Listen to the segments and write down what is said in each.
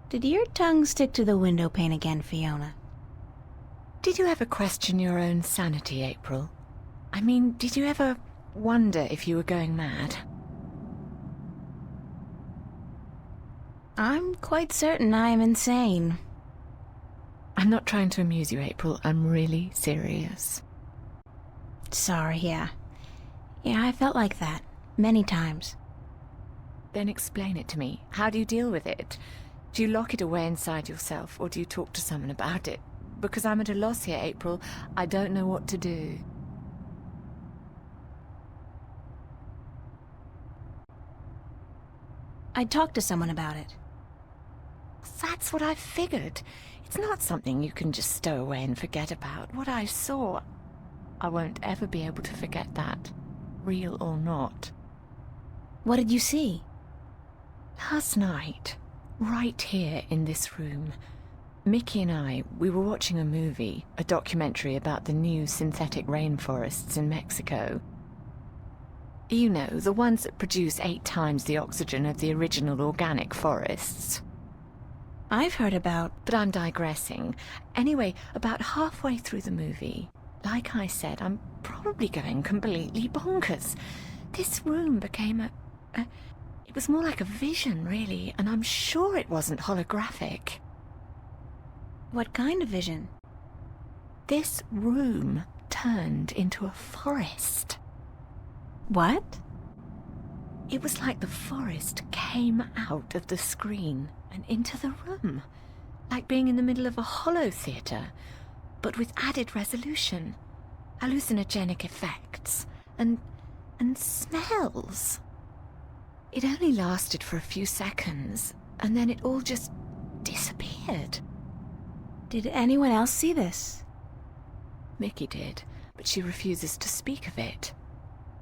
Did your tongue stick to the window pane again, Fiona? Did you ever question your own sanity, April? I mean, did you ever wonder if you were going mad? I'm quite certain I am insane. I'm not trying to amuse you, April. I'm really serious. Sorry, yeah. Yeah, I felt like that. Many times. Then explain it to me. How do you deal with it? Do you lock it away inside yourself, or do you talk to someone about it? Because I'm at a loss here, April. I don't know what to do. I'd talk to someone about it. That's what I figured. It's not something you can just stow away and forget about. What I saw, I won't ever be able to forget that, real or not. What did you see? Last night, right here in this room, Mickey and I, we were watching a movie, a documentary about the new synthetic rainforests in Mexico. You know, the ones that produce 8 times the oxygen of the original organic forests. I've heard about... But I'm digressing. Anyway, about halfway through the movie, like I said, I'm probably going completely bonkers. This room became it was more like a vision, really, and I'm sure it wasn't holographic. What kind of vision? This room turned into a forest. What? It was like the forest came out of the screen and into the room, like being in the middle of a holo theatre, but with added resolution, hallucinogenic effects, and smells. It only lasted for a few seconds, and then it all just disappeared. Did anyone else see this? Mickey did, but she refuses to speak of it.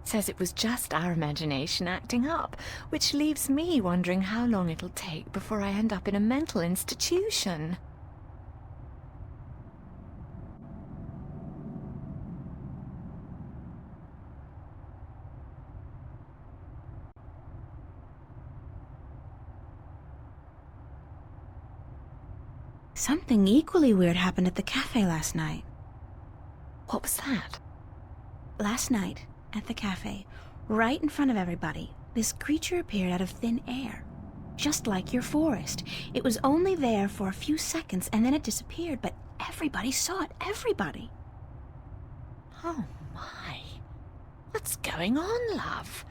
Says it was just our imagination acting up, which leaves me wondering how long it'll take before I end up in a mental institution. Something equally weird happened at the cafe last night. What was that? Last night, at the cafe, right in front of everybody, this creature appeared out of thin air. Just like your forest. It was only there for a few seconds and then it disappeared, but everybody saw it. Everybody. Oh my. What's going on, love?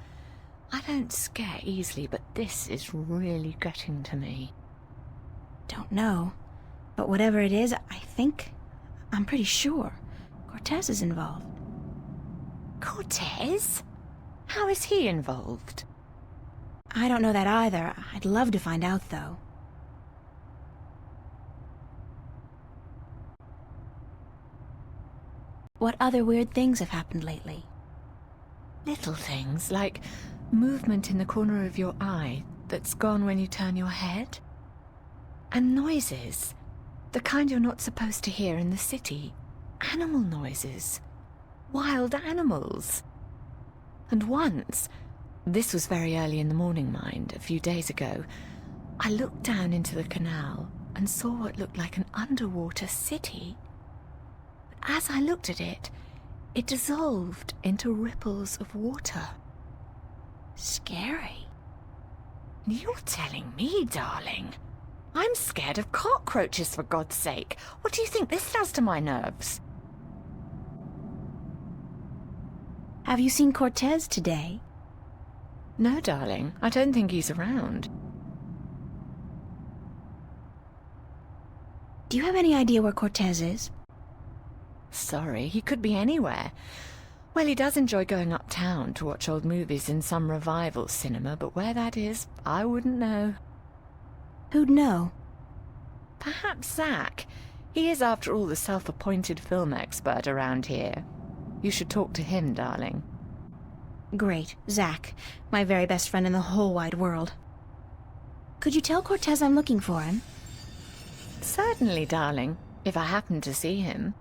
I don't scare easily, but this is really getting to me. Don't know. But whatever it is, I'm pretty sure, Cortez is involved. Cortez? How is he involved? I don't know that either. I'd love to find out, though. What other weird things have happened lately? Little things, like movement in the corner of your eye that's gone when you turn your head. And noises. The kind you're not supposed to hear in the city. Animal noises. Wild animals. And once, this was very early in the morning, mind, a few days ago, I looked down into the canal and saw what looked like an underwater city. But as I looked at it, it dissolved into ripples of water. Scary. You're telling me, darling? I'm scared of cockroaches, for God's sake. What do you think this does to my nerves? Have you seen Cortez today? No, darling. I don't think he's around. Do you have any idea where Cortez is? Sorry, he could be anywhere. Well, he does enjoy going uptown to watch old movies in some revival cinema, but where that is, I wouldn't know. Who'd know? Perhaps Zach. He is, after all, the self-appointed film expert around here. You should talk to him, darling. Great. Zach. My very best friend in the whole wide world. Could you tell Cortez I'm looking for him? Certainly, darling, if I happen to see him.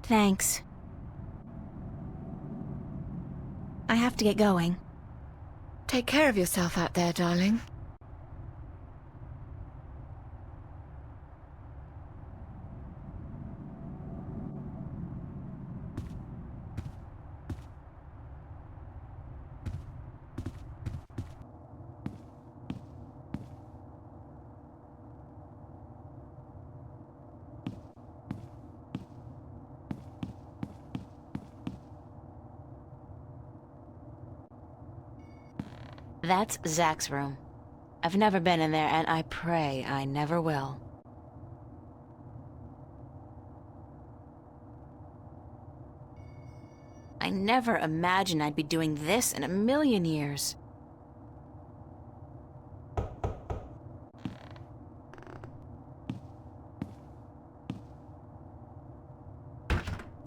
Thanks. I have to get going. Take care of yourself out there, darling. That's Zach's room. I've never been in there, and I pray I never will. I never imagined I'd be doing this in a million years.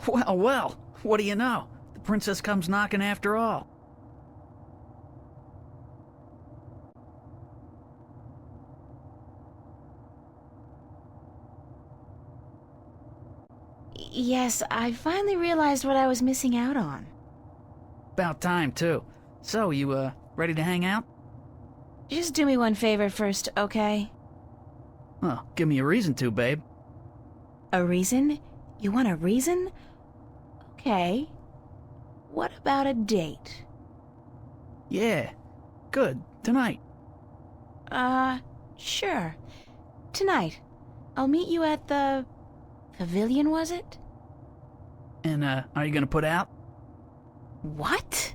Well, well, what do you know? The princess comes knocking after all. Yes, I finally realized what I was missing out on. About time, too. So, you, ready to hang out? Just do me one favor first, okay? Well, give me a reason to, babe. A reason? You want a reason? Okay. What about a date? Yeah. Good. Tonight. Sure. Tonight. I'll meet you at the... pavilion, was it? And, are you gonna put out? What?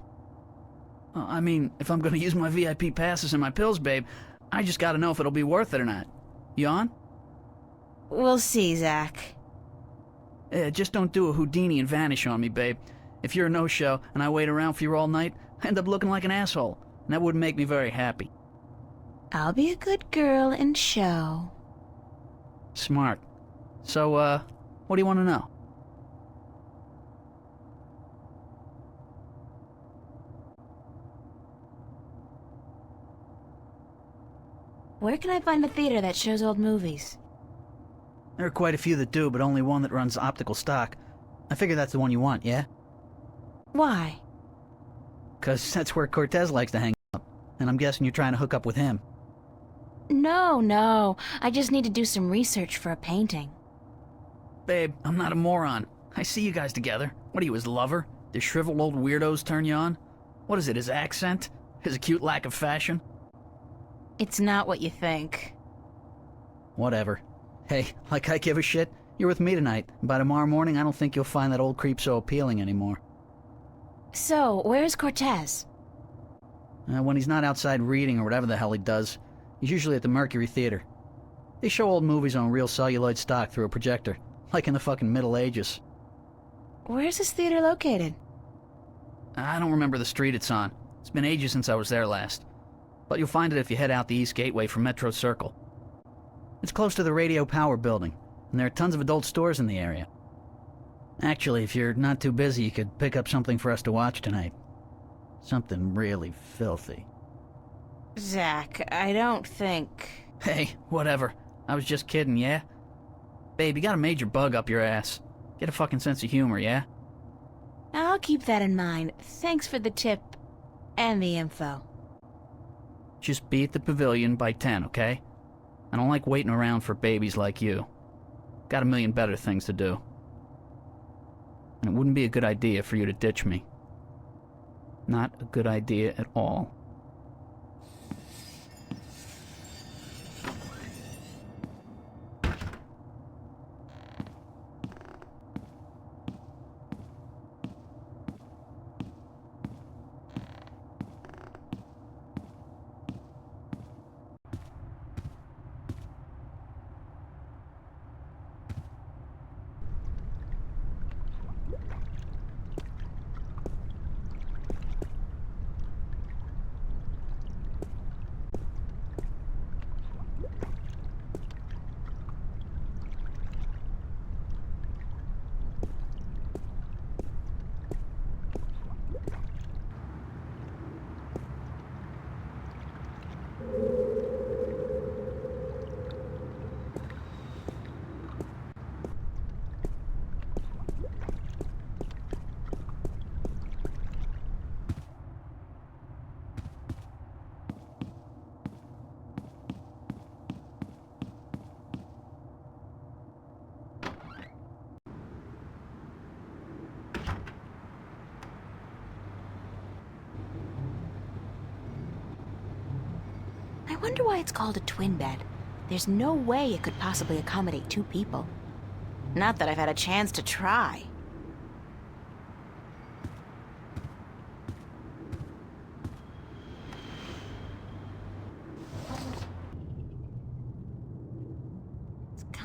I mean, if I'm gonna use my VIP passes and my pills, babe, I just gotta know if it'll be worth it or not. You on? We'll see, Zach. Just don't do a Houdini and vanish on me, babe. If you're a no-show and I wait around for you all night, I end up looking like an asshole, and that wouldn't make me very happy. I'll be a good girl and show. Smart. So, what do you want to know? Where can I find a theater that shows old movies? There are quite a few that do, but only one that runs optical stock. I figure that's the one you want, yeah? Why? 'Cause that's where Cortez likes to hang out, and I'm guessing you're trying to hook up with him. No. I just need to do some research for a painting. Babe, I'm not a moron. I see you guys together. What are you, his lover? Does shriveled old weirdos turn you on? What is it, his accent? His acute lack of fashion? It's not what you think. Whatever. Hey, like I give a shit, you're with me tonight. By tomorrow morning, I don't think you'll find that old creep so appealing anymore. So, where's Cortez? When he's not outside reading or whatever the hell he does, he's usually at the Mercury Theater. They show old movies on real celluloid stock through a projector, like in the fucking Middle Ages. Where's this theater located? I don't remember the street it's on. It's been ages since I was there last. But you'll find it if you head out the East Gateway from Metro Circle. It's close to the Radio Power Building, and there are tons of adult stores in the area. Actually, if you're not too busy, you could pick up something for us to watch tonight. Something really filthy. Zach, I don't think... Hey, whatever. I was just kidding, yeah? Babe, you got a major bug up your ass. Get a fucking sense of humor, yeah? I'll keep that in mind. Thanks for the tip and the info. Just be at the pavilion by 10, okay? I don't like waiting around for babies like you. Got a million better things to do. And it wouldn't be a good idea for you to ditch me. Not a good idea at all. I wonder why it's called a twin bed. There's no way it could possibly accommodate 2 people. Not that I've had a chance to try.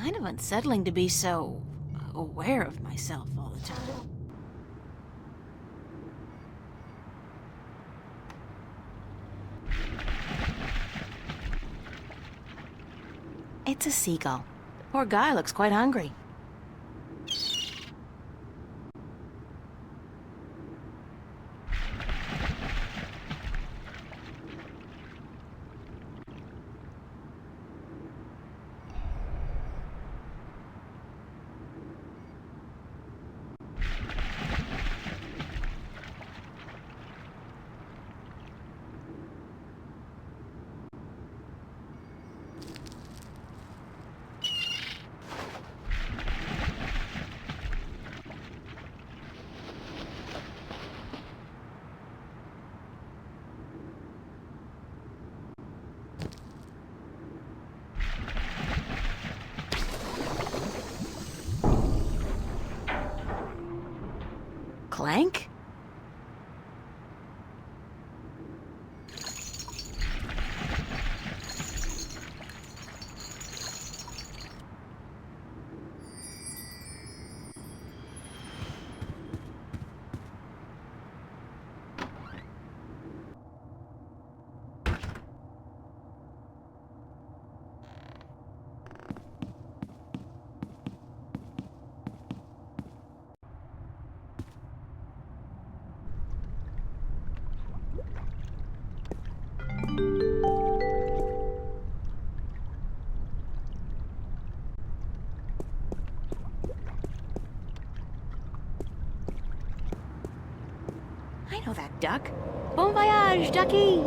kind of unsettling to be so aware of myself all the time. It's a seagull. The poor guy looks quite hungry. Clank? I know that duck. Bon voyage, ducky!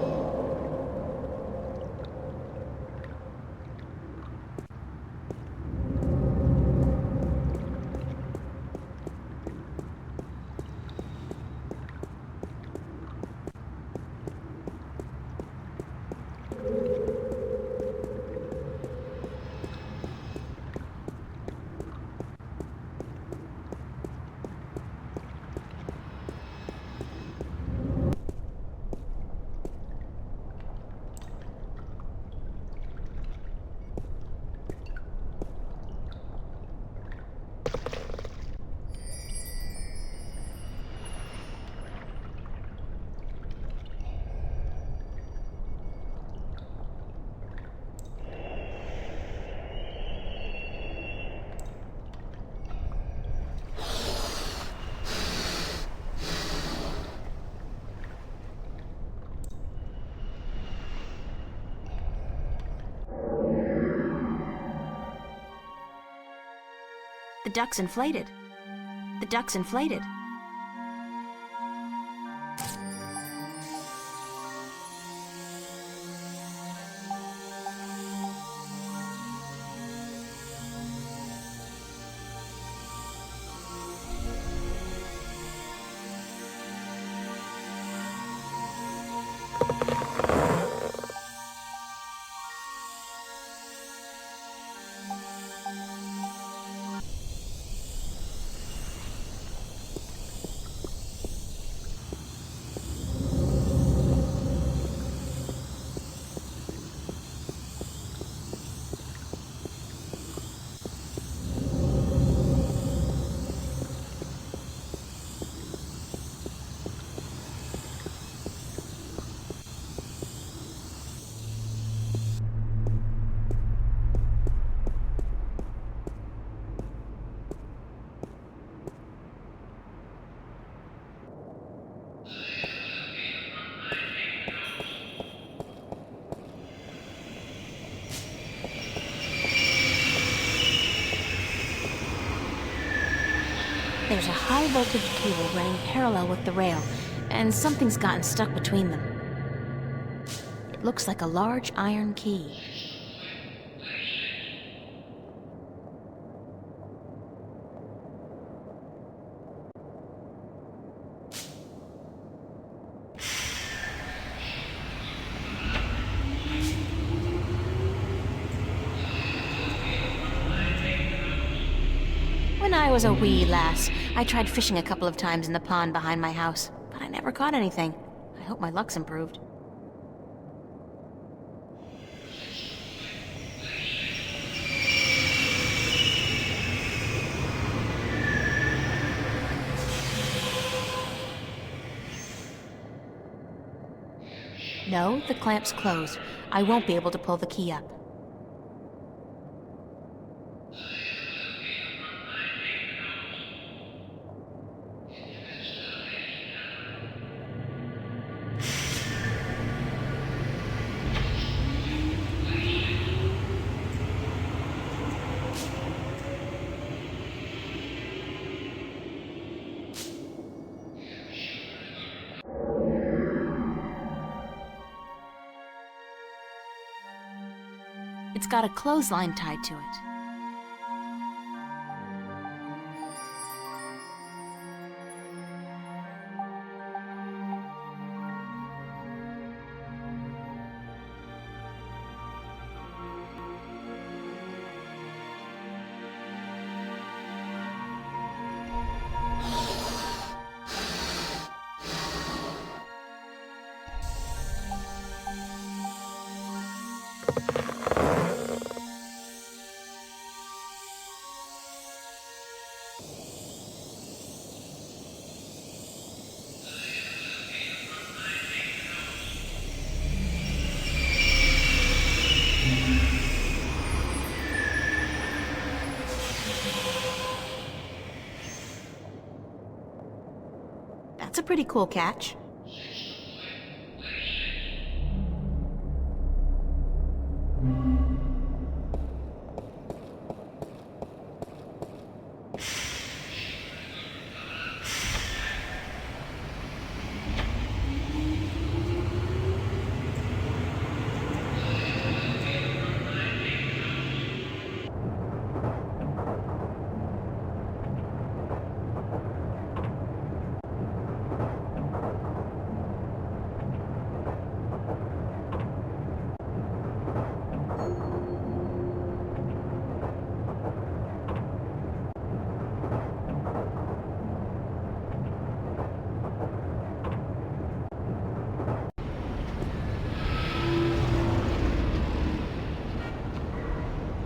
The duck's inflated. The duck's inflated. There's a high voltage cable running parallel with the rail, and something's gotten stuck between them. It looks like a large iron key. When I was a wee lass, I tried fishing a couple of times in the pond behind my house, but I never caught anything. I hope my luck's improved. No, the clamp's closed. I won't be able to pull the key up. It's got a clothesline tied to it. That's a pretty cool catch.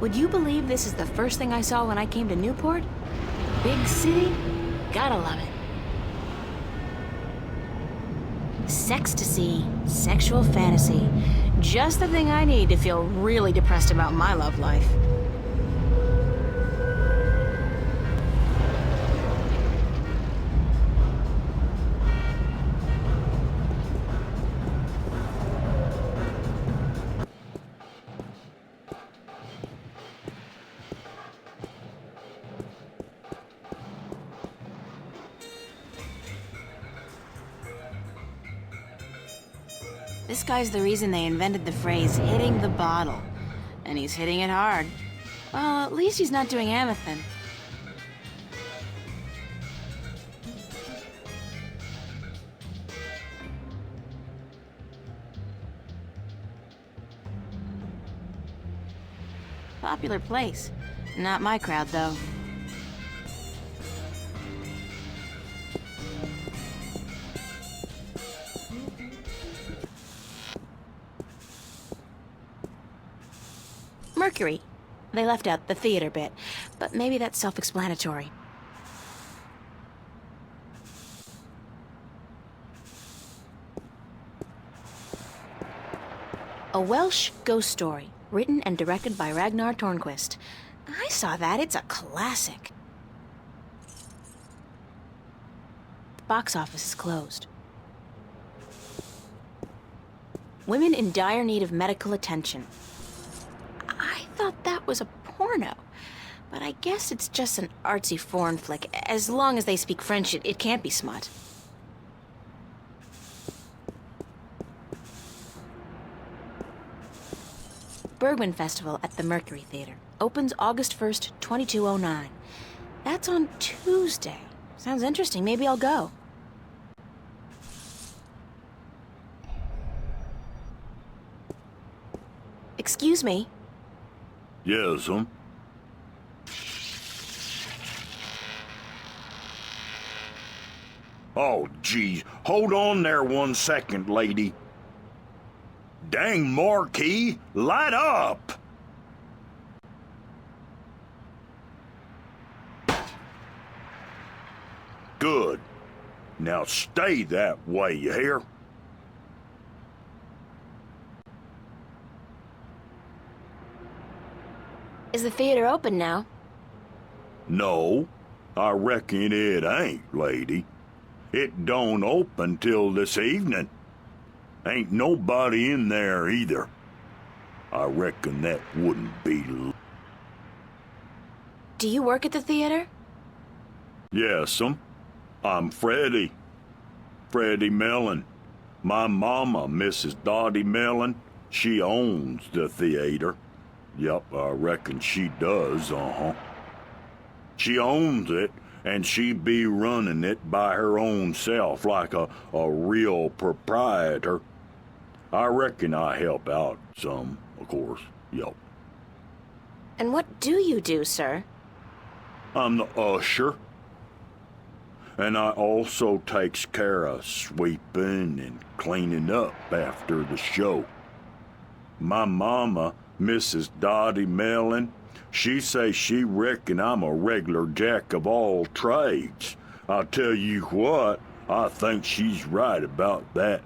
Would you believe this is the first thing I saw when I came to Newport? Big city? Gotta love it. Sextasy, sexual fantasy. Just the thing I need to feel really depressed about my love life. This guy's the reason they invented the phrase, hitting the bottle. And he's hitting it hard. Well, at least he's not doing Amethyst. Popular place. Not my crowd, though. Mercury. They left out the theater bit, but maybe that's self-explanatory. A Welsh ghost story, written and directed by Ragnar Tornquist. I saw that. It's a classic. The box office is closed. Women in dire need of medical attention. I thought that was a porno, but I guess it's just an artsy foreign flick. As long as they speak French, it can't be smut. Bergman Festival at the Mercury Theater. Opens August 1st, 2209. That's on Tuesday. Sounds interesting. Maybe I'll go. Excuse me. Yes, Oh, geez. Hold on there 1 second, lady. Dang marquee, light up! Good. Now stay that way, you hear? Is the theater open now? No, I reckon it ain't, lady. It don't open till this evening. Ain't nobody in there either. I reckon that wouldn't be... Do you work at the theater? Yes'm. I'm Freddie. Freddie Mellon. My mama, Mrs. Dottie Mellon, she owns the theater. Yup, I reckon she does, She owns it, and she be running it by her own self like a real proprietor. I reckon I help out some, of course, yup. And what do you do, sir? I'm the usher. And I also takes care of sweeping and cleaning up after the show. My mama, Mrs. Dottie Mellon, she say she reckon I'm a regular jack of all trades. I'll tell you what, I think she's right about that,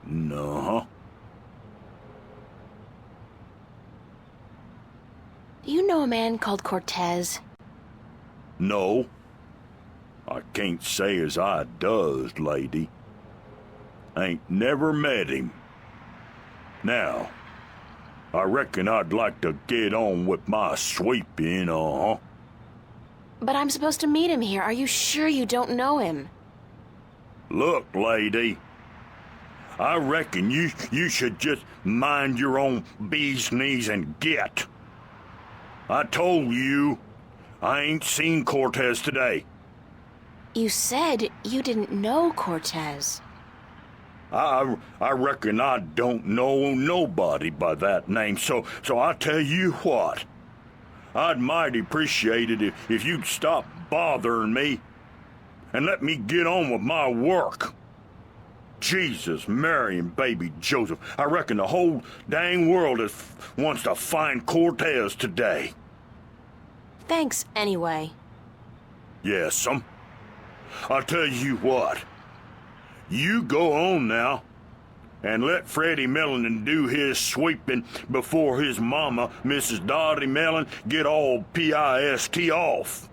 Do you know a man called Cortez? No. I can't say as I does, lady. Ain't never met him. Now, I reckon I'd like to get on with my sweeping, But I'm supposed to meet him here. Are you sure you don't know him? Look, lady. I reckon you should just mind your own bee's knees and get. I told you, I ain't seen Cortez today. You said you didn't know Cortez. I reckon I don't know nobody by that name, so I tell you what. I'd mighty appreciate it if you'd stop bothering me and let me get on with my work. Jesus, Mary, and baby Joseph, I reckon the whole dang world wants to find Cortez today. Thanks, anyway. Yes'm. I'll tell you what. You go on now, and let Freddie Mellon do his sweeping before his mama, Mrs. Dottie Mellon, get all pissed off.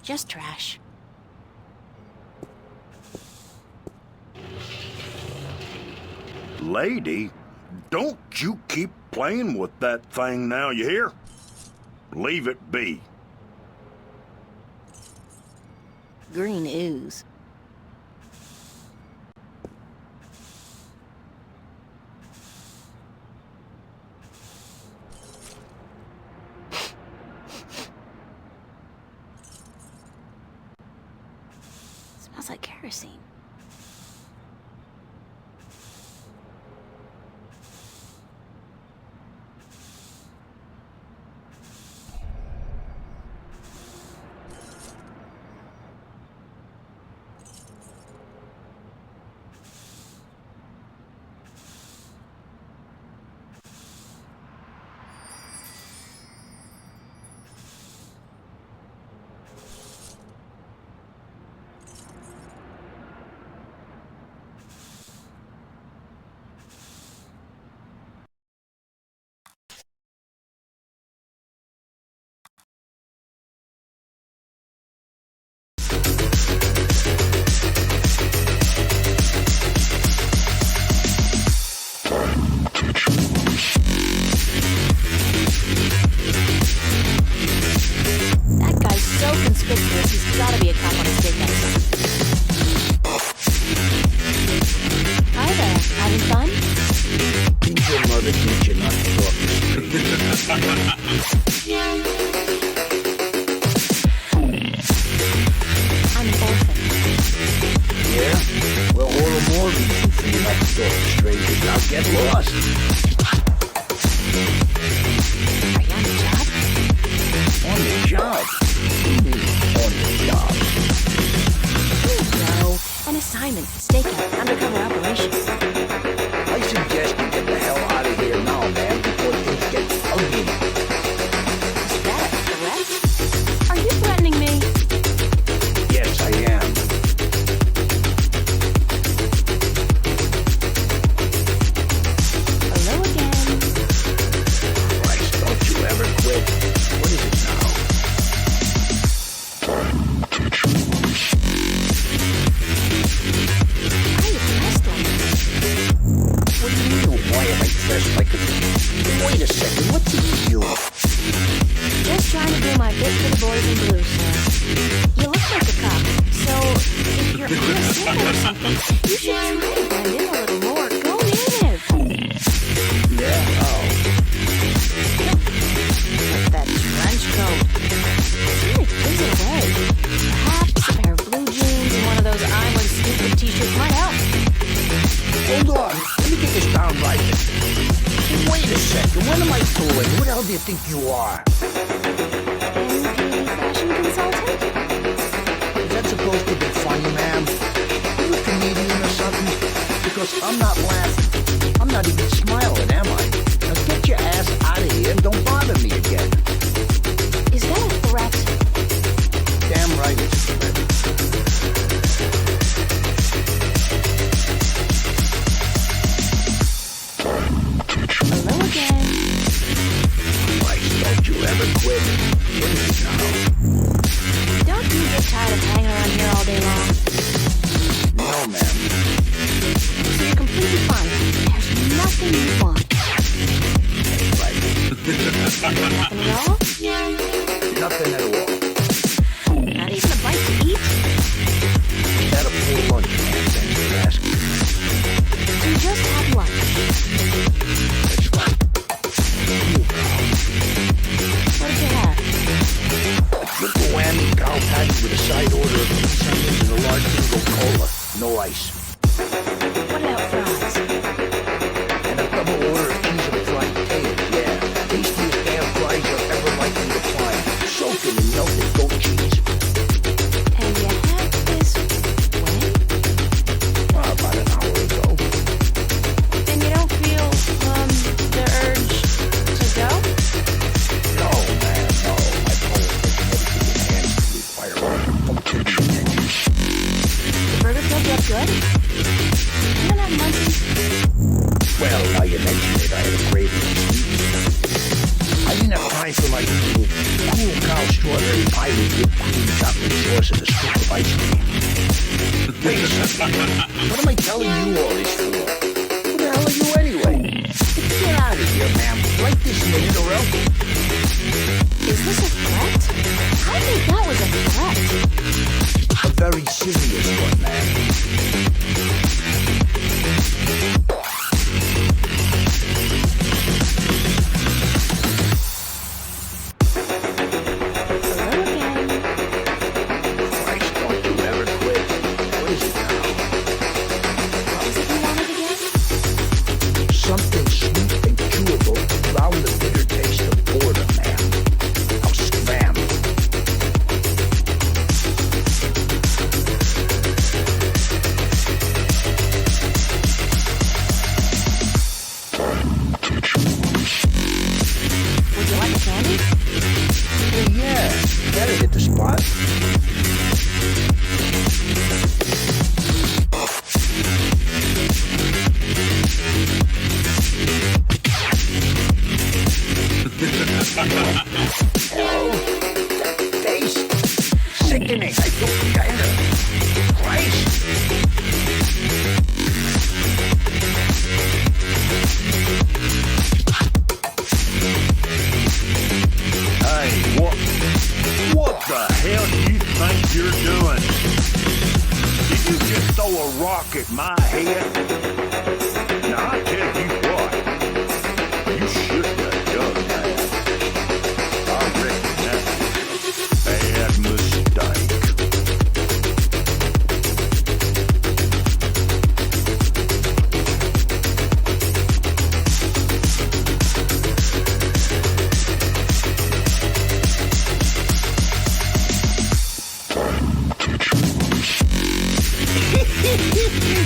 Just trash. Lady, don't you keep playing with that thing now, you hear? Leave it be. Green ooze. Smells like kerosene. That guy's so conspicuous, he's gotta be a cop on a steakhouse. Hi there, having fun? Did your mother teach you not to talk to strangers? I'm an orphan. Yeah? Well, all the more reason for you not to talk to strangers. Now get lost. Are you on the job? On the job? On the job. No, an assignment, stakeout, undercover operation. I suggest you get the hell out of here now, man. Nathan. You should try to blend in a little more. Go native. Yeah, oh. With that trench coat. It really gives it away. Perhaps a pair of blue jeans and one of those I'm with stupid t-shirts might help. Hold on. Let me get this down right. Wait a second. What am I doing? Who the hell do you think you are? NP fashion consultant? Is that supposed to be funny, ma'am? Are you a comedian or something? Because I'm not laughing. I'm not even smiling, am I? Now get your ass out of here and don't bother me again. Is that a threat? Damn right it's a threat. Hello again. Christ, don't you ever quit. What is it now? Don't you get tired of hanging around here all day long? No, ma'am. So you're completely fine. There's nothing you want. Right. Nothing at all? Nothing at all. Not even a bite to eat? Had a full lunch, man. Thanks for asking. So you just had lunch. That's right. Cool cow. What did you have? A triple whammy cow patty with a side order of beef onions and a large bingo cola. No ice. What about fries? And a double order of cheese and fried potatoes, yeah. Tastiest damn fries you're ever likely to find. Soaking in melted goat cheese. And you had this when? About an hour ago. And you don't feel, the urge to go? No, man, no. My poem medically enhanced to require function attention. The burger filled you up good? You don't have munchies? Well, now you mention it, I had a craving for sweets. I didn't have time for my usual cool cow strawberry pie with whipped cream, chocolate sauce, and a scoop of ice cream. Wait a second. What am I telling you all this for? Who the hell are you anyway? Get out of here, ma'am. Right this minute or else. Is this a threat? I think that was a threat. A very serious one, ma'am. Hello again. Christ, don't you ever quit. What is it now? What was it you wanted again? Something sweet and chewable to drown the bitter taste of boredom, ma'am. I'll scram. Would you like a candy? Hey, yeah, that'll hit the spot. Hell, that taste. Sickening. I feel kinda. Christ. Hey, what the hell do you think you're doing? Did you just throw a rock at my head? Now, I tell you what, you shouldn't have done that. I reckon that was a bad mistake.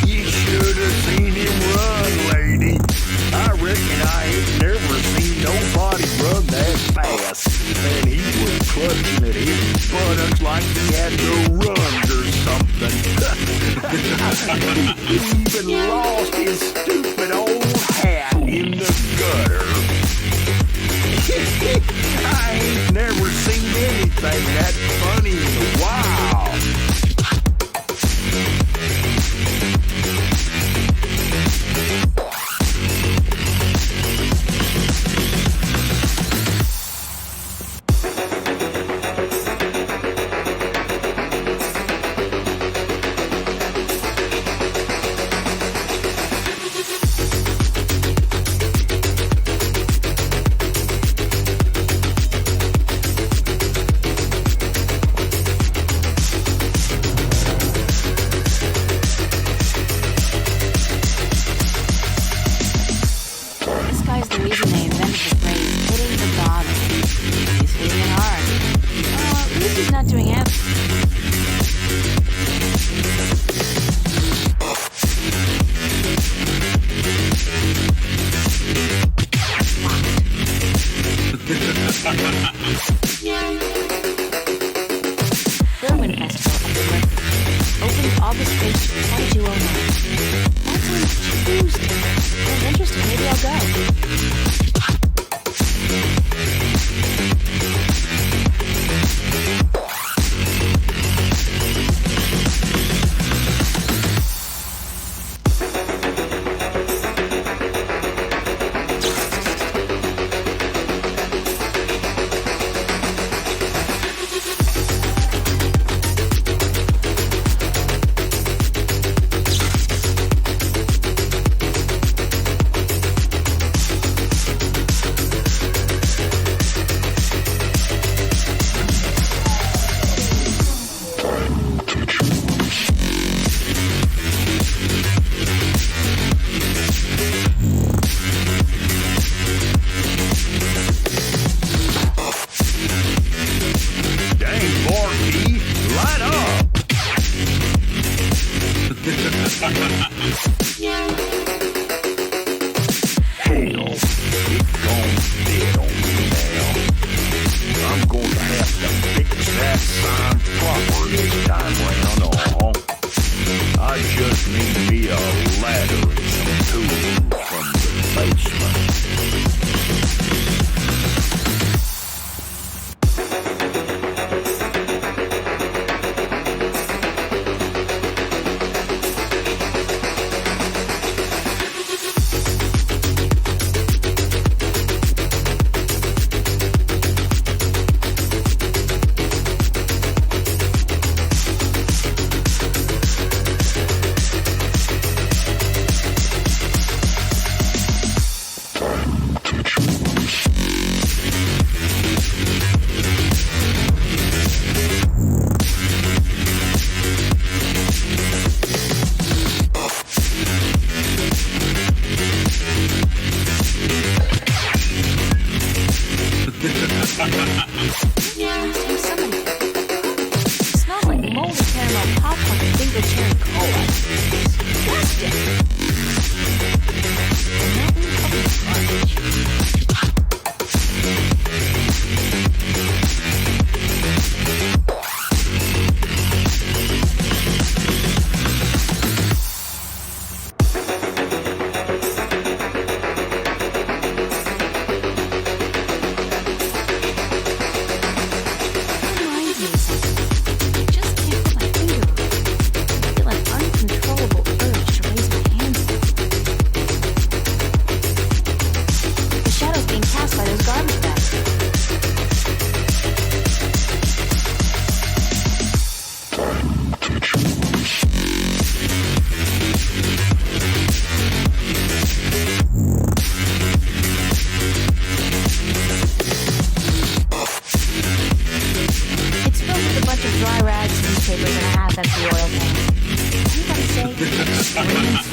You should have seen him run, lady. I reckon I ain't never seen nobody run that fast. And he was clutching at his buttocks like he had the runs or something. He even lost his stupid old hat in the gutter. I ain't never seen anything that funny in a while. Hitting it hard. Oh, at least he's not doing it. Whirlwind Festival up in Redford. Opens August 1st, 2209. That's on Tuesday. Sounds interesting. Maybe I'll go.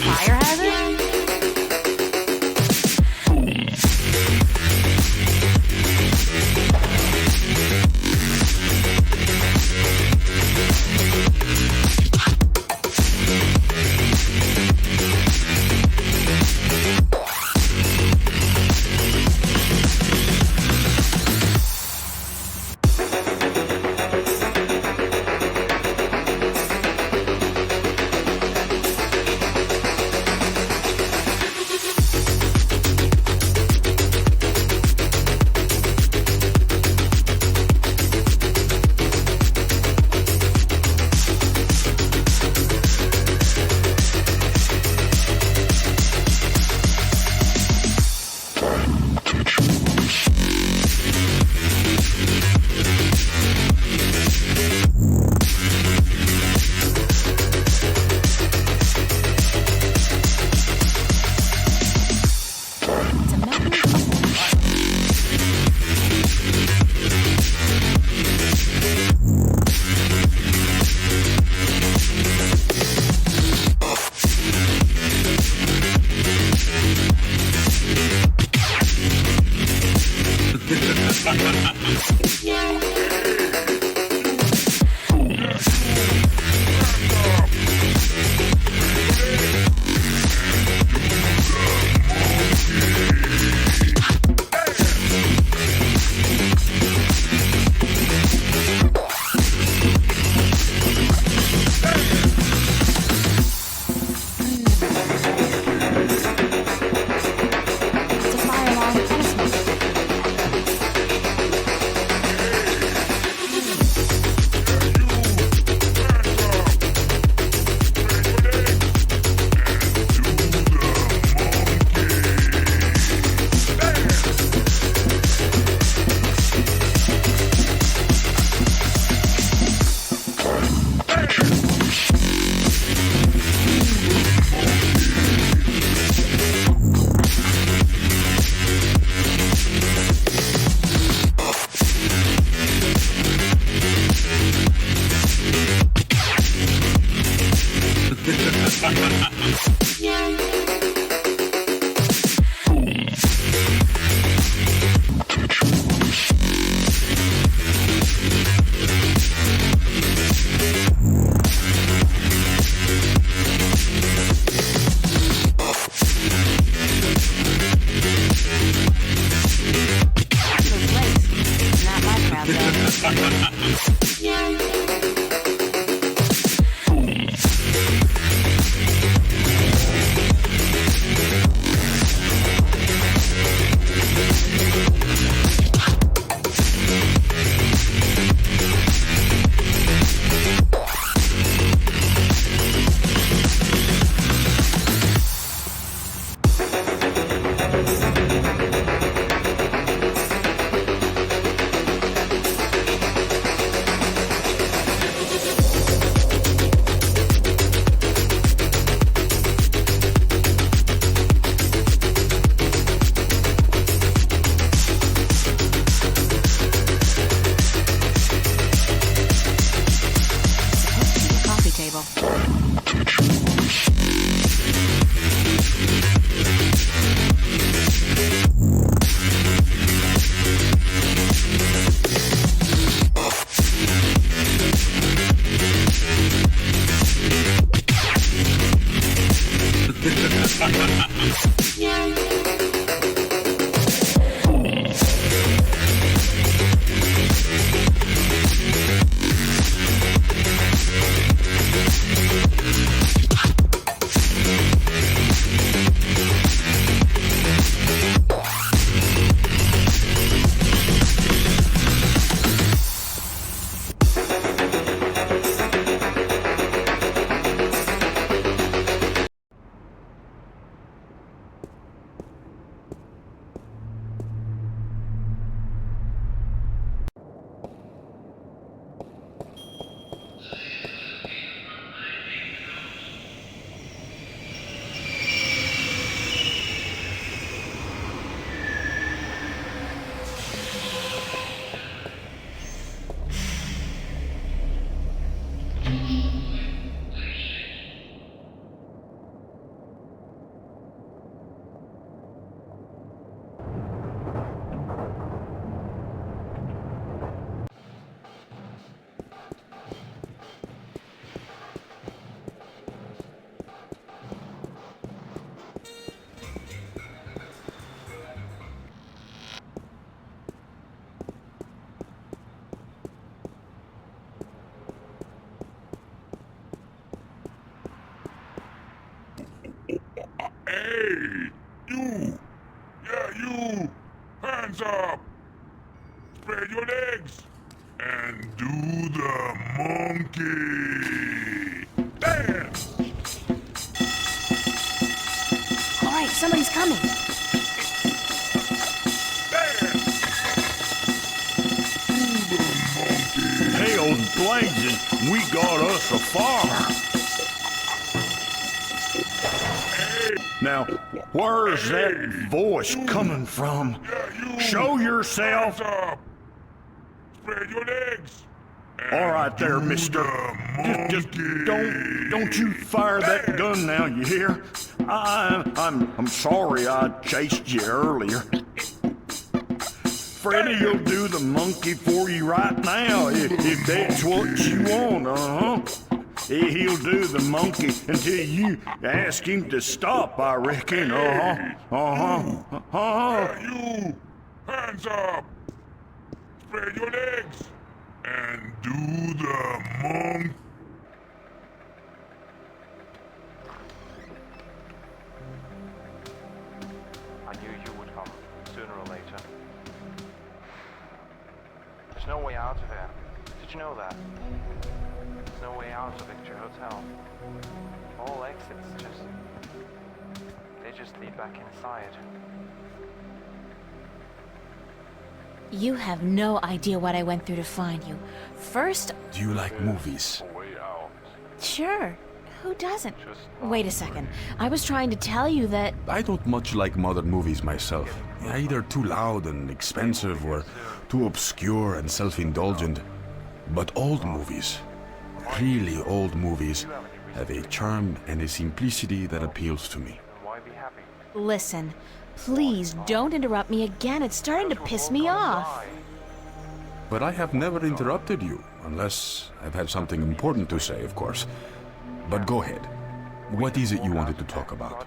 Fire hazard? It's a fire alarm and a smoke detector. Those legs. Not my crowd, though. Coffee table. Hey, you! Yeah, you! Hands up! Spread your legs! And do the monkey! Dance! All right, somebody's coming. Dance! Do the monkey! Hell blazing, we got us a fire. Now, where's that voice coming from? Yeah, you! Show yourself. Hands up! Spread your legs! All right there, mister. Just don't you fire that gun now, you hear? I'm sorry I chased you earlier. Freddy will do the monkey for you right now, if that's what you want, He'll do the monkey until you ask him to stop, I reckon, You! Hands up! Spread your legs! And do the monk. I knew you would come, sooner or later. There's no way out of here. Did you know that? There's no way out of Victory Hotel. All exits they just lead back inside. You have no idea what I went through to find you. First, Do you like movies? A way out. sure, who doesn't? Just Wait a second. I was trying to tell you that... I don't much like modern movies myself. Either too loud and expensive or too obscure and self-indulgent. But old movies, really old movies, have a charm and a simplicity that appeals to me. why be happy? Listen, please don't interrupt me again. It's starting to piss me off. But I have never interrupted you, unless I've had something important to say, of course. But go ahead. What is it you wanted to talk about?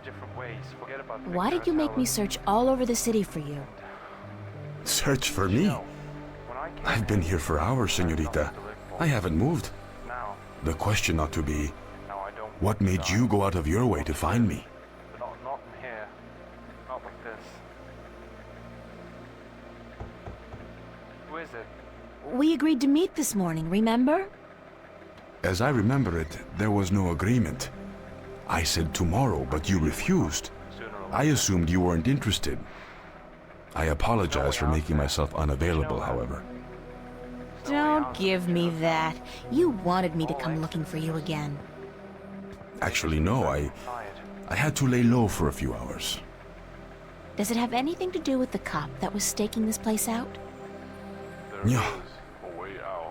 Why did you make me search all over the city for you? Search for me? I've been here for hours, señorita. I haven't moved. The question ought to be, what made you go out of your way to find me? Not in here. Not like this. Who is it? We agreed to meet this morning, remember? As I remember it, there was no agreement. I said tomorrow, but you refused. I assumed you weren't interested. I apologize for making myself unavailable, however. Don't give me that. You wanted me to come looking for you again. Actually, no, I had to lay low for a few hours. Does it have anything to do with the cop that was staking this place out? Yeah.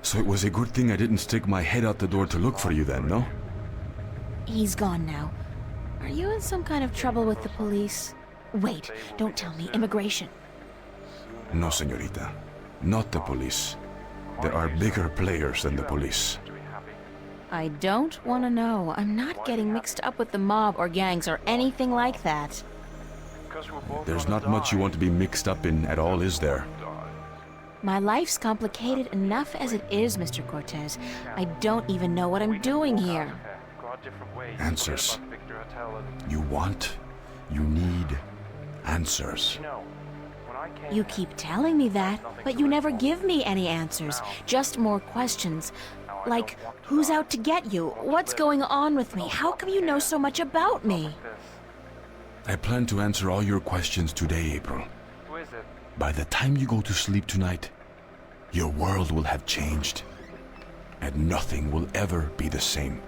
So it was a good thing I didn't stick my head out the door to look for you then, no? He's gone now. Are you in some kind of trouble with the police? Wait, don't tell me. Immigration. No, señorita. Not the police. There are bigger players than the police. I don't want to know. I'm not getting mixed up with the mob or gangs or anything like that. There's not much you want to be mixed up in at all, is there? My life's complicated enough as it is, Mr. Cortez. I don't even know what I'm doing here. Answers. You want, you need answers. You keep telling me that, but you never give me any answers. Just more questions. Like, who's out to get you? What's going on with me? How come you know so much about me? I plan to answer all your questions today, April. By the time you go to sleep tonight, your world will have changed, and nothing will ever be the same.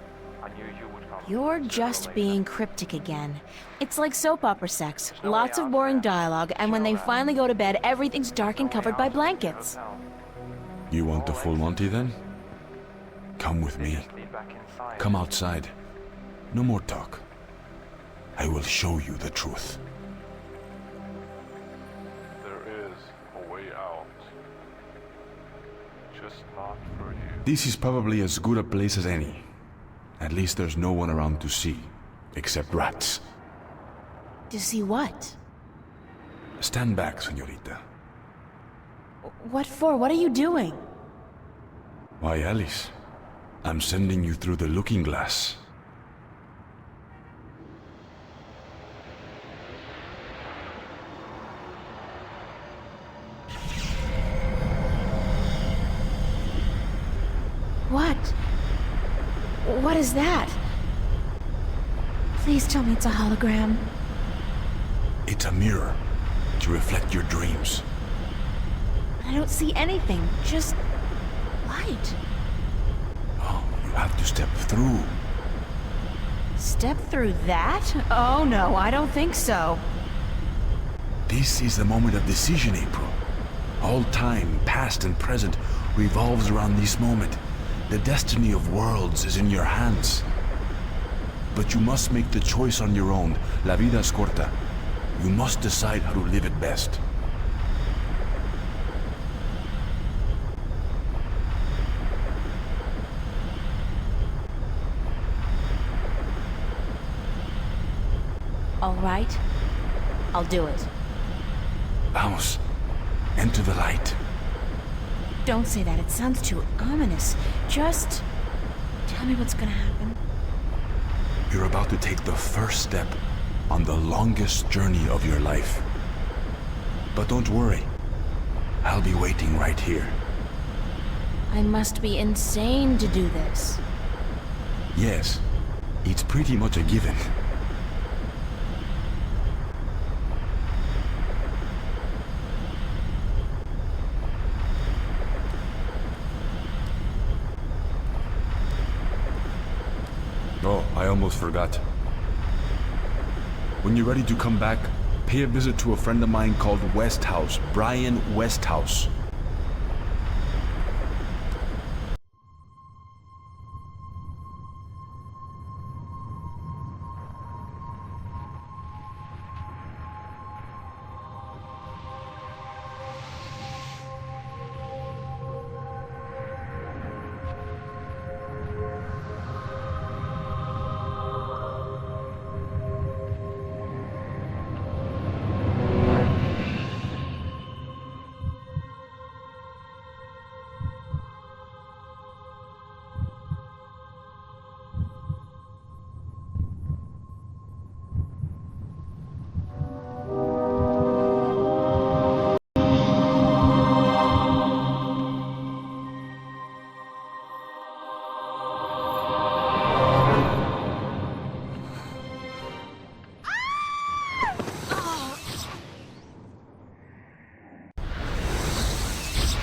You're just being cryptic again. It's like soap opera sex. Lots of boring dialogue, and when they finally go to bed, everything's dark and covered by blankets. You want the full Monty then? Come with me. Come outside. No more talk. I will show you the truth. There is a way out. Just not for you. This is probably as good a place as any. At least there's no one around to see, except rats. To see what? Stand back, señorita. What for? What are you doing? Why, Alice, I'm sending you through the looking glass. What? What is that? Please tell me it's a hologram. It's a mirror to reflect your dreams. I don't see anything, just light. Oh, you have to step through. Step through that? Oh no, I don't think so. This is the moment of decision, April. All time, past and present, revolves around this moment. The destiny of worlds is in your hands. But you must make the choice on your own. La vida es corta. You must decide how to live it best. All right. I'll do it. Vamos. Enter the light. Don't say that. It sounds too ominous. Just tell me what's gonna happen. You're about to take the first step on the longest journey of your life. But don't worry. I'll be waiting right here. I must be insane to do this. Yes, it's pretty much a given. Oh, I almost forgot. When you're ready to come back, pay a visit to a friend of mine called Westhouse, Brian Westhouse.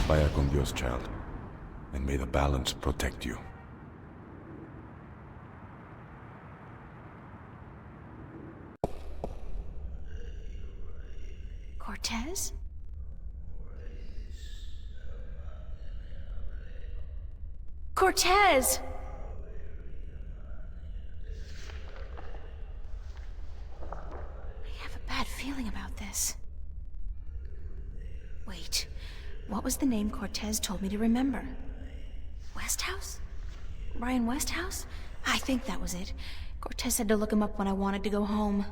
Vaya con Dios, child, and may the balance protect you. Cortez? Cortez! I have a bad feeling about this. Wait, what was the name Cortez told me to remember? Westhouse? Brian Westhouse? I think that was it. Cortez said to look him up when I wanted to go home.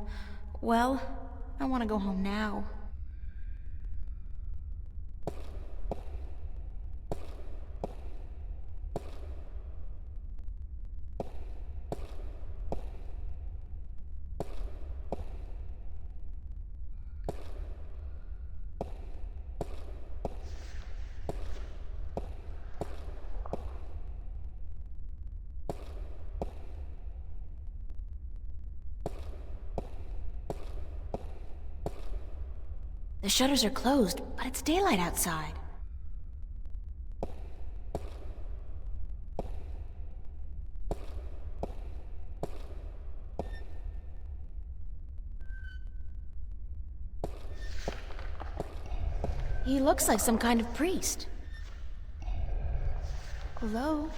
Well, I want to go home now. The shutters are closed, but it's daylight outside. He looks like some kind of priest. Hello?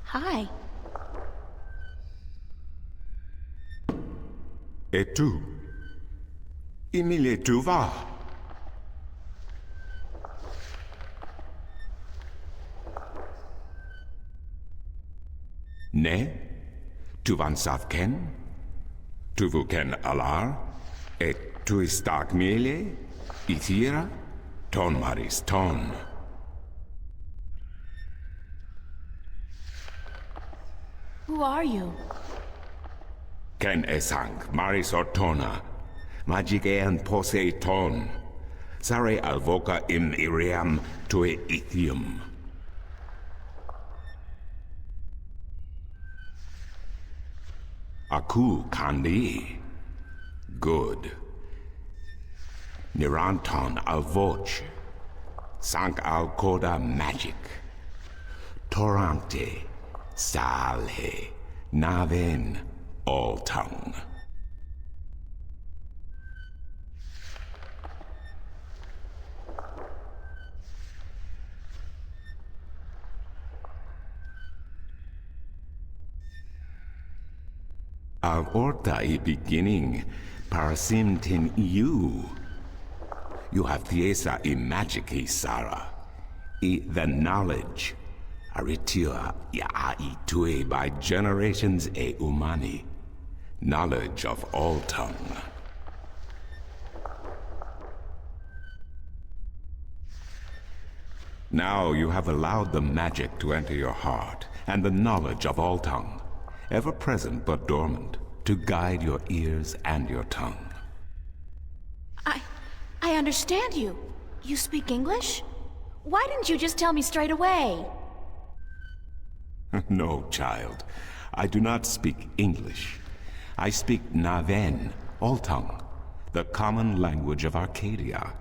Hi. Et tu? Emile, tu vas? Ne? Tu van sav ken? Tu vu ken alar? Et tu istak mele? Ithira? Ton maris ton. Who are you? Ken esang maris ortona. Magigean pose ton. Sare alvoca im iriam tue ithium. Aku kandi. Good. Niranton alvoch. Sank al coda magic. Torante. Salhe. Naven. All tongue. Al orta I beginning, parasimtin you. You have thiesa I magici, Sarah. The knowledge. Aritua Iaitue by generations e umani. Knowledge of all tongue. Now you have allowed the magic to enter your heart, and the knowledge of all tongue, ever present but dormant, to guide your ears and your tongue. I understand you. You speak English? Why didn't you just tell me straight away? No, child. I do not speak English. I speak Naven, all tongue, the common language of Arcadia.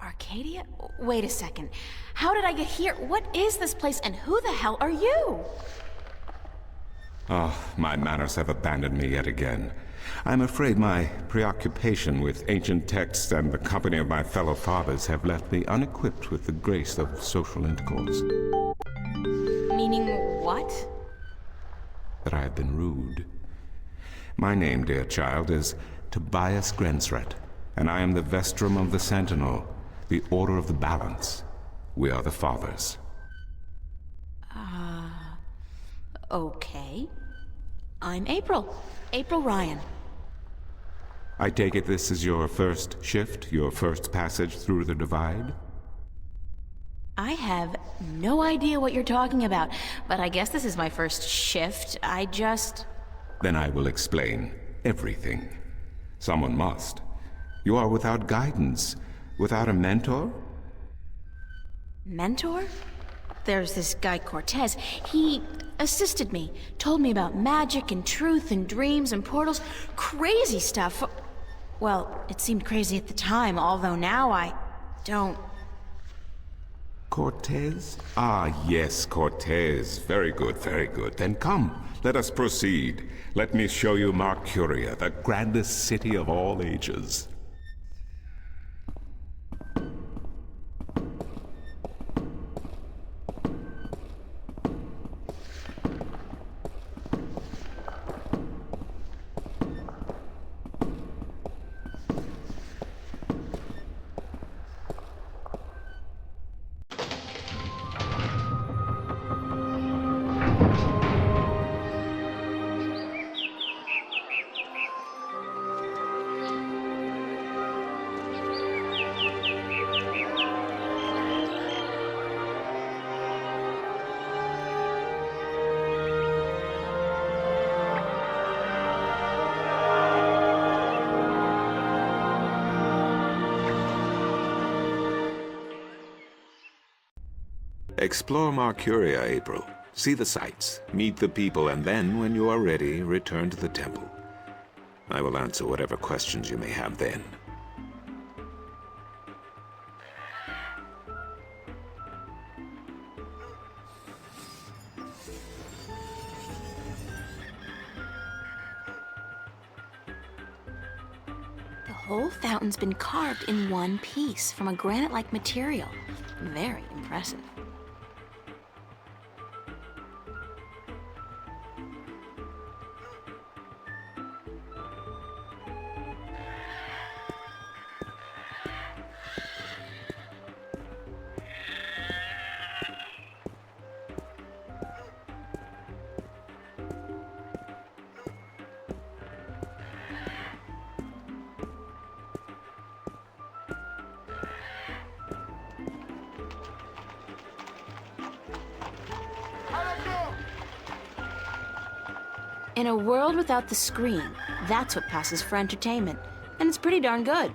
Arcadia? Wait a second. How did I get here? What is this place, and who the hell are you? Oh, my manners have abandoned me yet again. I'm afraid my preoccupation with ancient texts and the company of my fellow fathers have left me unequipped with the grace of social intercourse. Meaning what? That I have been rude. My name, dear child, is Tobias Grensret, and I am the Vestrum of the Sentinel, the Order of the Balance. We are the Fathers. Okay. I'm April. April Ryan. I take it this is your first shift, your first passage through the Divide? I have no idea what you're talking about, but I guess this is my first shift. Then I will explain everything. Someone must. You are without guidance, without a mentor? Mentor? There's this guy Cortez. He assisted me, told me about magic and truth and dreams and portals. Crazy stuff. Well, it seemed crazy at the time, although now I don't... Cortez? Ah, yes, Cortez. Very good, very good. Then come, let us proceed. Let me show you Mercuria, the grandest city of all ages. Explore Mercuria, April. See the sights, meet the people, and then, when you are ready, return to the temple. I will answer whatever questions you may have then. The whole fountain's been carved in one piece from a granite-like material. Very impressive. In a world without the screen, that's what passes for entertainment. And it's pretty darn good.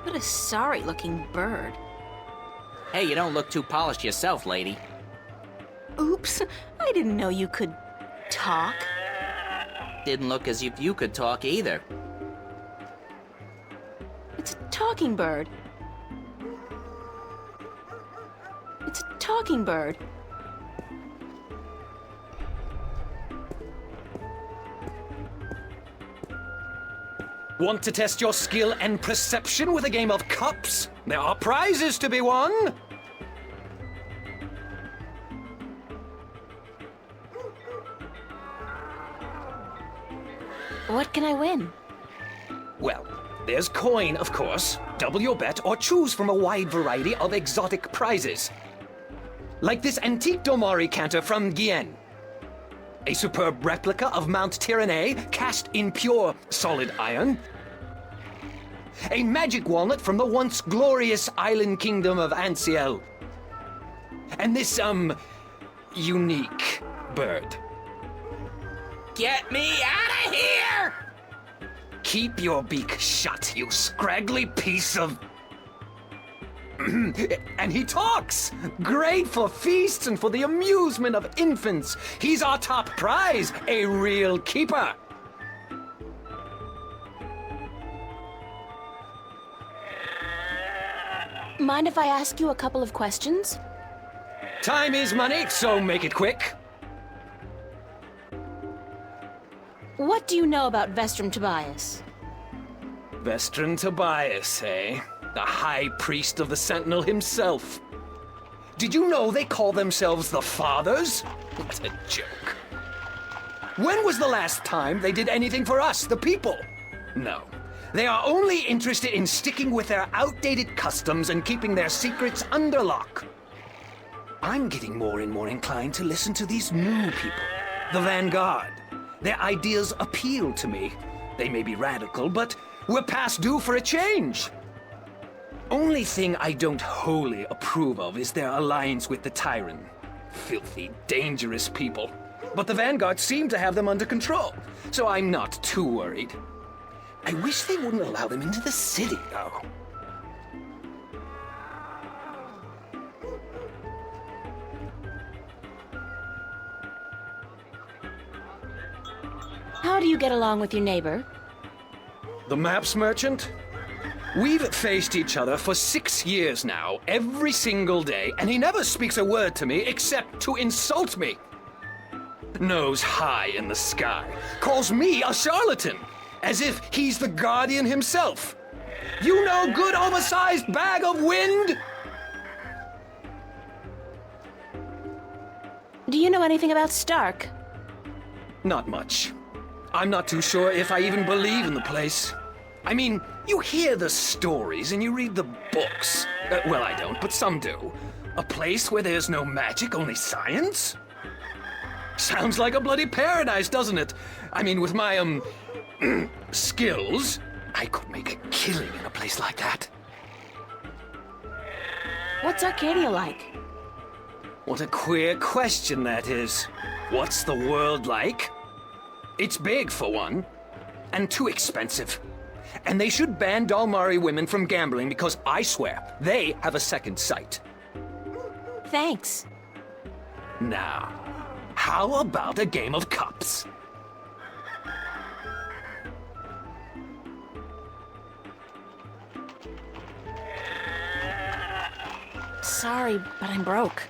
What a sorry-looking bird. Hey, you don't look too polished yourself, lady. Oops, I didn't know you could talk. Didn't look as if you could talk either. It's a talking bird. It's a talking bird. Want to test your skill and perception with a game of cups? There are prizes to be won! What can I win? Well, there's coin, of course. Double your bet or choose from a wide variety of exotic prizes. Like this antique Domari canter from Guyenne. A superb replica of Mount Tyranny cast in pure solid iron. A magic walnut from the once glorious island kingdom of Anciel. And this, unique bird. Get me out of here! Keep your beak shut, you scraggly piece of... And he talks! Great for feasts and for the amusement of infants. He's our top prize, a real keeper. Mind if I ask you a couple of questions? Time is money, so make it quick. What do you know about Vestrum Tobias? Vestron Tobias, eh? The High Priest of the Sentinel himself. Did you know they call themselves the Fathers? What a joke. When was the last time they did anything for us, the people? No. They are only interested in sticking with their outdated customs and keeping their secrets under lock. I'm getting more and more inclined to listen to these new people, the Vanguard. Their ideas appeal to me. They may be radical, but we're past due for a change. Only thing I don't wholly approve of is their alliance with the Tyrant. Filthy, dangerous people. But the Vanguard seem to have them under control, so I'm not too worried. I wish they wouldn't allow them into the city, though. How do you get along with your neighbor? The maps merchant? We've faced each other for 6 years now, every single day, and he never speaks a word to me except to insult me. Nose high in the sky, calls me a charlatan, as if he's the guardian himself. You know, good oversized bag of wind? Do you know anything about Stark? Not much. I'm not too sure if I even believe in the place. I mean, you hear the stories and you read the books. Well, I don't, but some do. A place where there's no magic, only science? Sounds like a bloody paradise, doesn't it? I mean, with my, skills, I could make a killing in a place like that. What's Arcadia like? What a queer question that is. What's the world like? It's big, for one, and too expensive. And they should ban Dalmari women from gambling because I swear they have a second sight. Thanks. Now, how about a game of cups? Sorry, but I'm broke.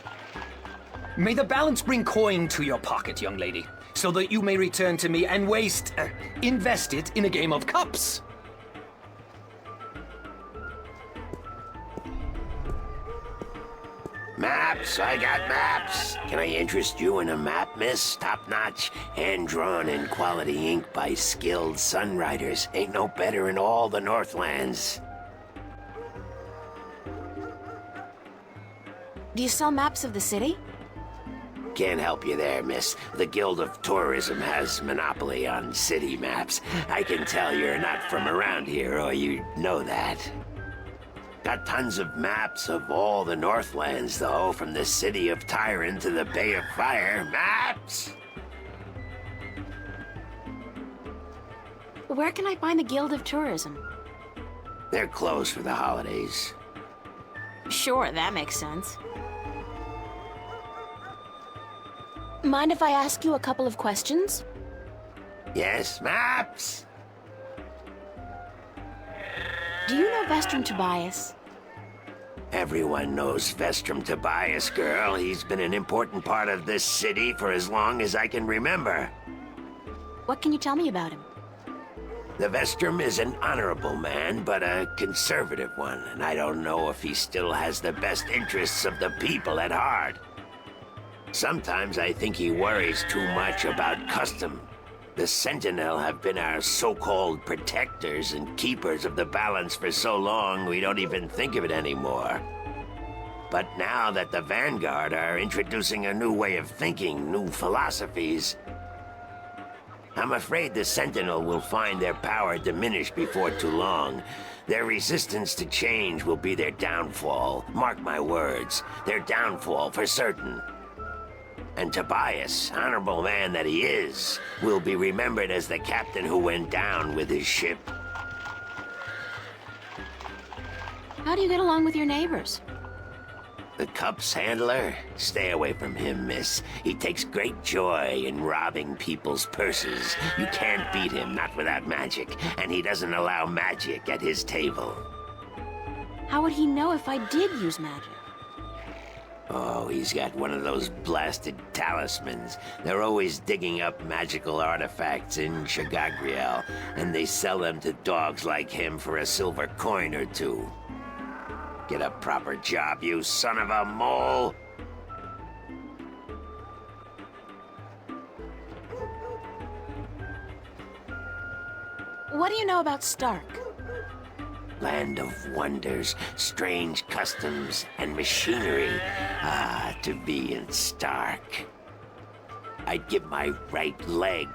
May the balance bring coin to your pocket, young lady, so that you may return to me and invest it in a game of cups. Maps, I got maps. Can I interest you in a map, miss? Top-notch, hand-drawn in quality ink by skilled sunwriters. Ain't no better in all the Northlands. Do you sell maps of the city? Can't help you there, miss. The Guild of Tourism has monopoly on city maps. I can tell you're not from around here, or you'd know that. Got tons of maps of all the Northlands, though, from the city of Tyron to the Bay of Fire. Maps! Where can I find the Guild of Tourism? They're closed for the holidays. Sure, that makes sense. Mind if I ask you a couple of questions? Yes, maps! Do you know Vestrum Tobias? Everyone knows Vestrum Tobias, girl. He's been an important part of this city for as long as I can remember. What can you tell me about him? The Vestrum is an honorable man, but a conservative one, and I don't know if he still has the best interests of the people at heart. Sometimes I think he worries too much about custom. The Sentinel have been our so-called protectors and keepers of the balance for so long we don't even think of it anymore. But now that the Vanguard are introducing a new way of thinking, new philosophies, I'm afraid the Sentinel will find their power diminished before too long. Their resistance to change will be their downfall. Mark my words, their downfall for certain. And Tobias, honorable man that he is, will be remembered as the captain who went down with his ship. How do you get along with your neighbors? The Cup's handler? Stay away from him, miss. He takes great joy in robbing people's purses. You can't beat him, not without magic, and he doesn't allow magic at his table. How would he know if I did use magic? Oh, he's got one of those blasted talismans. They're always digging up magical artifacts in Shagagriel, and they sell them to dogs like him for a silver coin or two. Get a proper job, you son of a mole! What do you know about Stark? Land of wonders, strange customs, and machinery. Ah, to be in Stark. I'd give my right leg.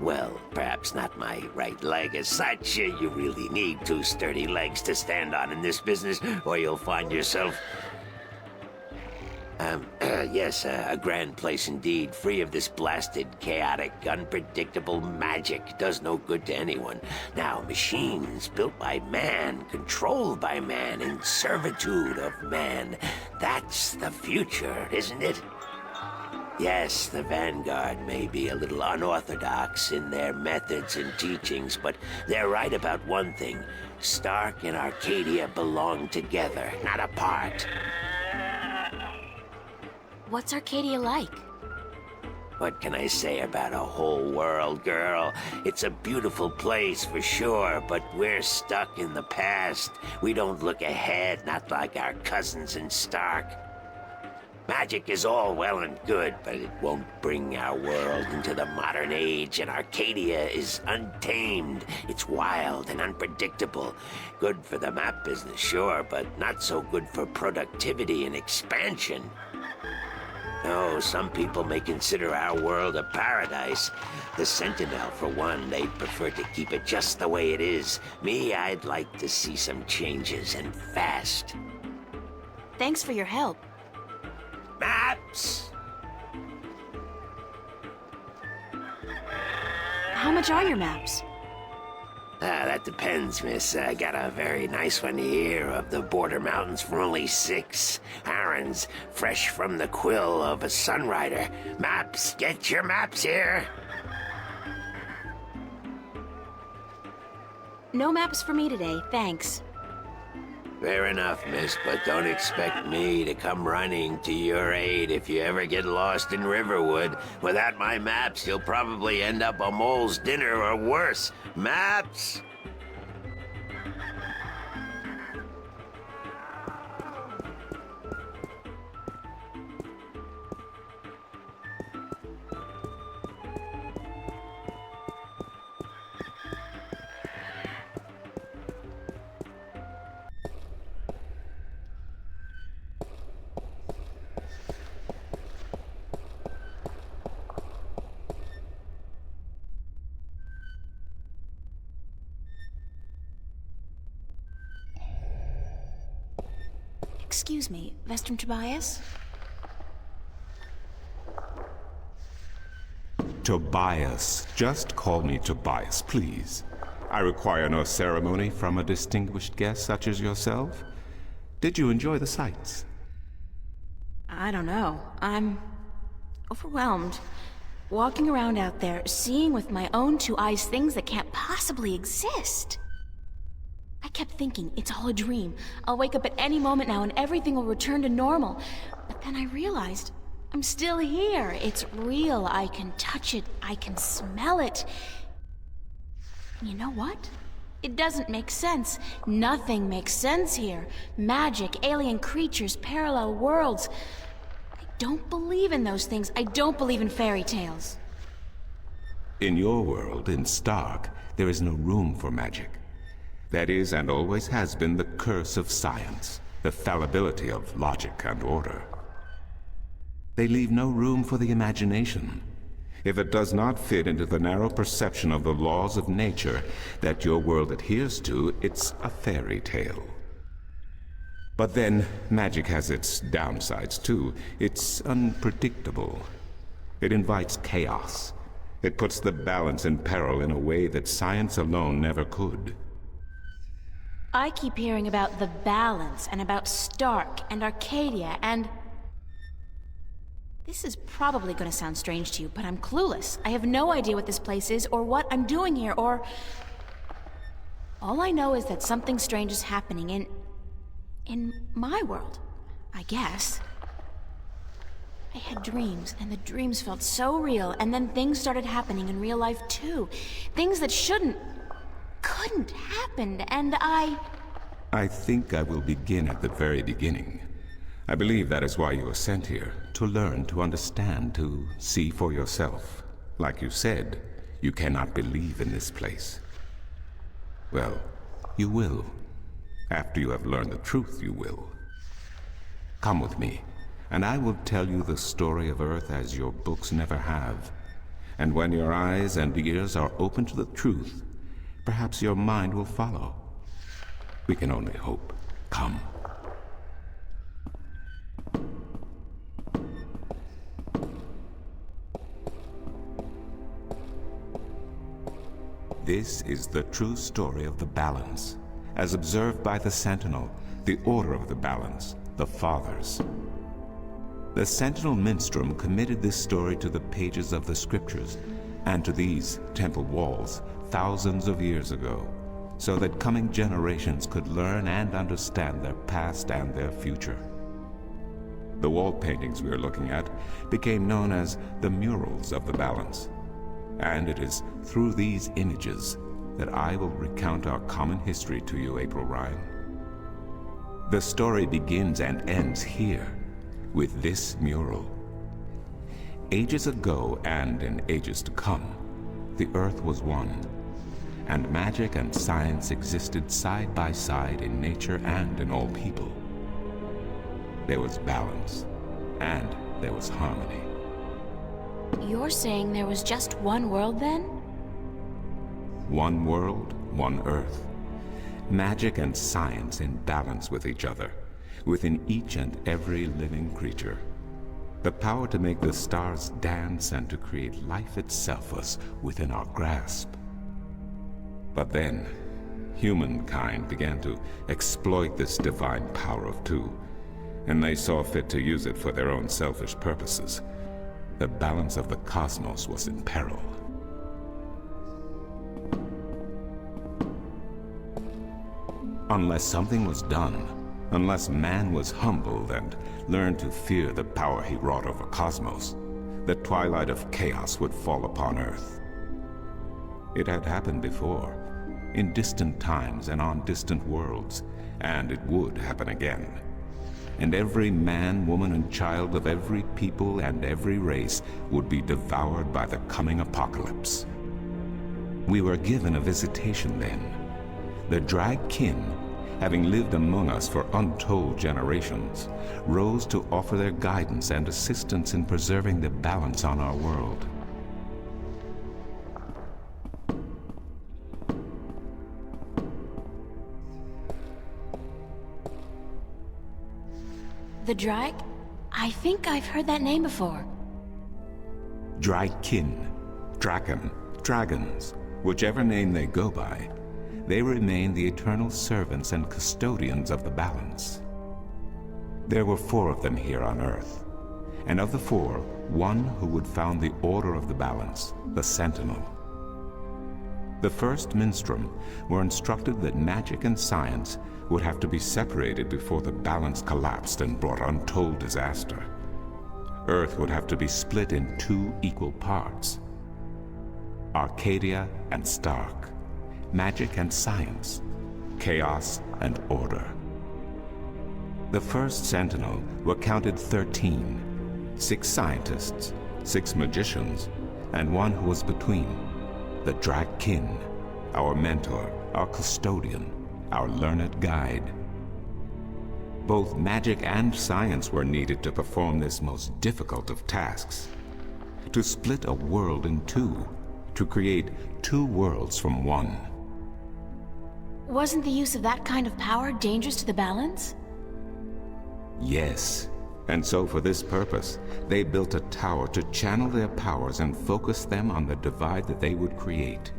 Well, perhaps not my right leg as such. You really need two sturdy legs to stand on in this business, or you'll find yourself... yes, a grand place indeed, free of this blasted, chaotic, unpredictable magic. Does no good to anyone. Now, machines built by man, controlled by man, in servitude of man. That's the future, isn't it? Yes, the Vanguard may be a little unorthodox in their methods and teachings, but they're right about one thing. Stark and Arcadia belong together, not apart. What's Arcadia like? What can I say about a whole world, girl? It's a beautiful place for sure, but we're stuck in the past. We don't look ahead, not like our cousins in Stark. Magic is all well and good, but it won't bring our world into the modern age, and Arcadia is untamed. It's wild and unpredictable. Good for the map business, sure, but not so good for productivity and expansion. No, some people may consider our world a paradise. The Sentinel, for one, they'd prefer to keep it just the way it is. Me, I'd like to see some changes, and fast. Thanks for your help. Maps! How much are your maps? That depends, miss. I got a very nice one here of the border mountains for only 6. Aaron's fresh from the quill of a sunrider. Maps, get your maps here. No maps for me today, thanks. Fair enough, miss, but don't expect me to come running to your aid if you ever get lost in Riverwood. Without my maps, you'll probably end up a mole's dinner or worse. Maps! Excuse me, Vestrum Tobias? Tobias. Just call me Tobias, please. I require no ceremony from a distinguished guest such as yourself. Did you enjoy the sights? I don't know. I'm overwhelmed. Walking around out there, seeing with my own 2 eyes things that can't possibly exist. I kept thinking, it's all a dream. I'll wake up at any moment now and everything will return to normal. But then I realized, I'm still here. It's real. I can touch it. I can smell it. And you know what? It doesn't make sense. Nothing makes sense here. Magic, alien creatures, parallel worlds. I don't believe in those things. I don't believe in fairy tales. In your world, in Stark, there is no room for magic. That is, and always has been, the curse of science, the fallibility of logic and order. They leave no room for the imagination. If it does not fit into the narrow perception of the laws of nature that your world adheres to, it's a fairy tale. But then, magic has its downsides too. It's unpredictable. It invites chaos. It puts the balance in peril in a way that science alone never could. I keep hearing about the balance and about Stark and Arcadia and... This is probably going to sound strange to you, but I'm clueless. I have no idea what this place is or what I'm doing here or... All I know is that something strange is happening in my world, I guess. I had dreams, and the dreams felt so real, and then things started happening in real life too. Things that couldn't happen, and I think I will begin at the very beginning. I believe that is why you were sent here, to learn, to understand, to see for yourself. Like you said, you cannot believe in this place. Well, you will. After you have learned the truth, you will. Come with me, and I will tell you the story of Earth as your books never have. And when your eyes and ears are open to the truth, perhaps your mind will follow. We can only hope. Come. This is the true story of the balance, as observed by the Sentinel, the Order of the Balance, the Fathers. The Sentinel Minstrum committed this story to the pages of the scriptures and to these temple walls thousands of years ago, so that coming generations could learn and understand their past and their future. The wall paintings we are looking at became known as the murals of the balance, and it is through these images that I will recount our common history to you, April Ryan. The story begins and ends here, with this mural. Ages ago, and in ages to come, the Earth was one, and magic and science existed side by side in nature and in all people. There was balance, and there was harmony. You're saying there was just one world then? One world, one Earth. Magic and science in balance with each other, within each and every living creature. The power to make the stars dance and to create life itself was within our grasp. But then, humankind began to exploit this divine power of two, and they saw fit to use it for their own selfish purposes. The balance of the cosmos was in peril. Unless something was done, unless man was humbled and learned to fear the power he wrought over cosmos, the twilight of chaos would fall upon Earth. It had happened before, in distant times and on distant worlds, and it would happen again. And every man, woman, and child of every people and every race would be devoured by the coming apocalypse. We were given a visitation then. The Drag Kin, having lived among us for untold generations, rose to offer their guidance and assistance in preserving the balance on our world. The Drag? I think I've heard that name before. Drag Kin, Draken, Dragons, whichever name they go by, they remain the eternal servants and custodians of the balance. There were 4 of them here on Earth, and of the 4, one who would found the Order of the Balance, the Sentinel. The first Minstrum were instructed that magic and science would have to be separated before the balance collapsed and brought untold disaster. Earth would have to be split in 2 equal parts. Arcadia and Stark. Magic and science. Chaos and order. The first Sentinel were counted 13. 6 scientists, 6 magicians, and 1 who was between. the Drac-Kin, our mentor, our custodian, our learned guide. Both magic and science were needed to perform this most difficult of tasks. To split a world in two, to create two worlds from one. Wasn't the use of that kind of power dangerous to the balance? Yes, and so for this purpose, they built a tower to channel their powers and focus them on the divide that they would create.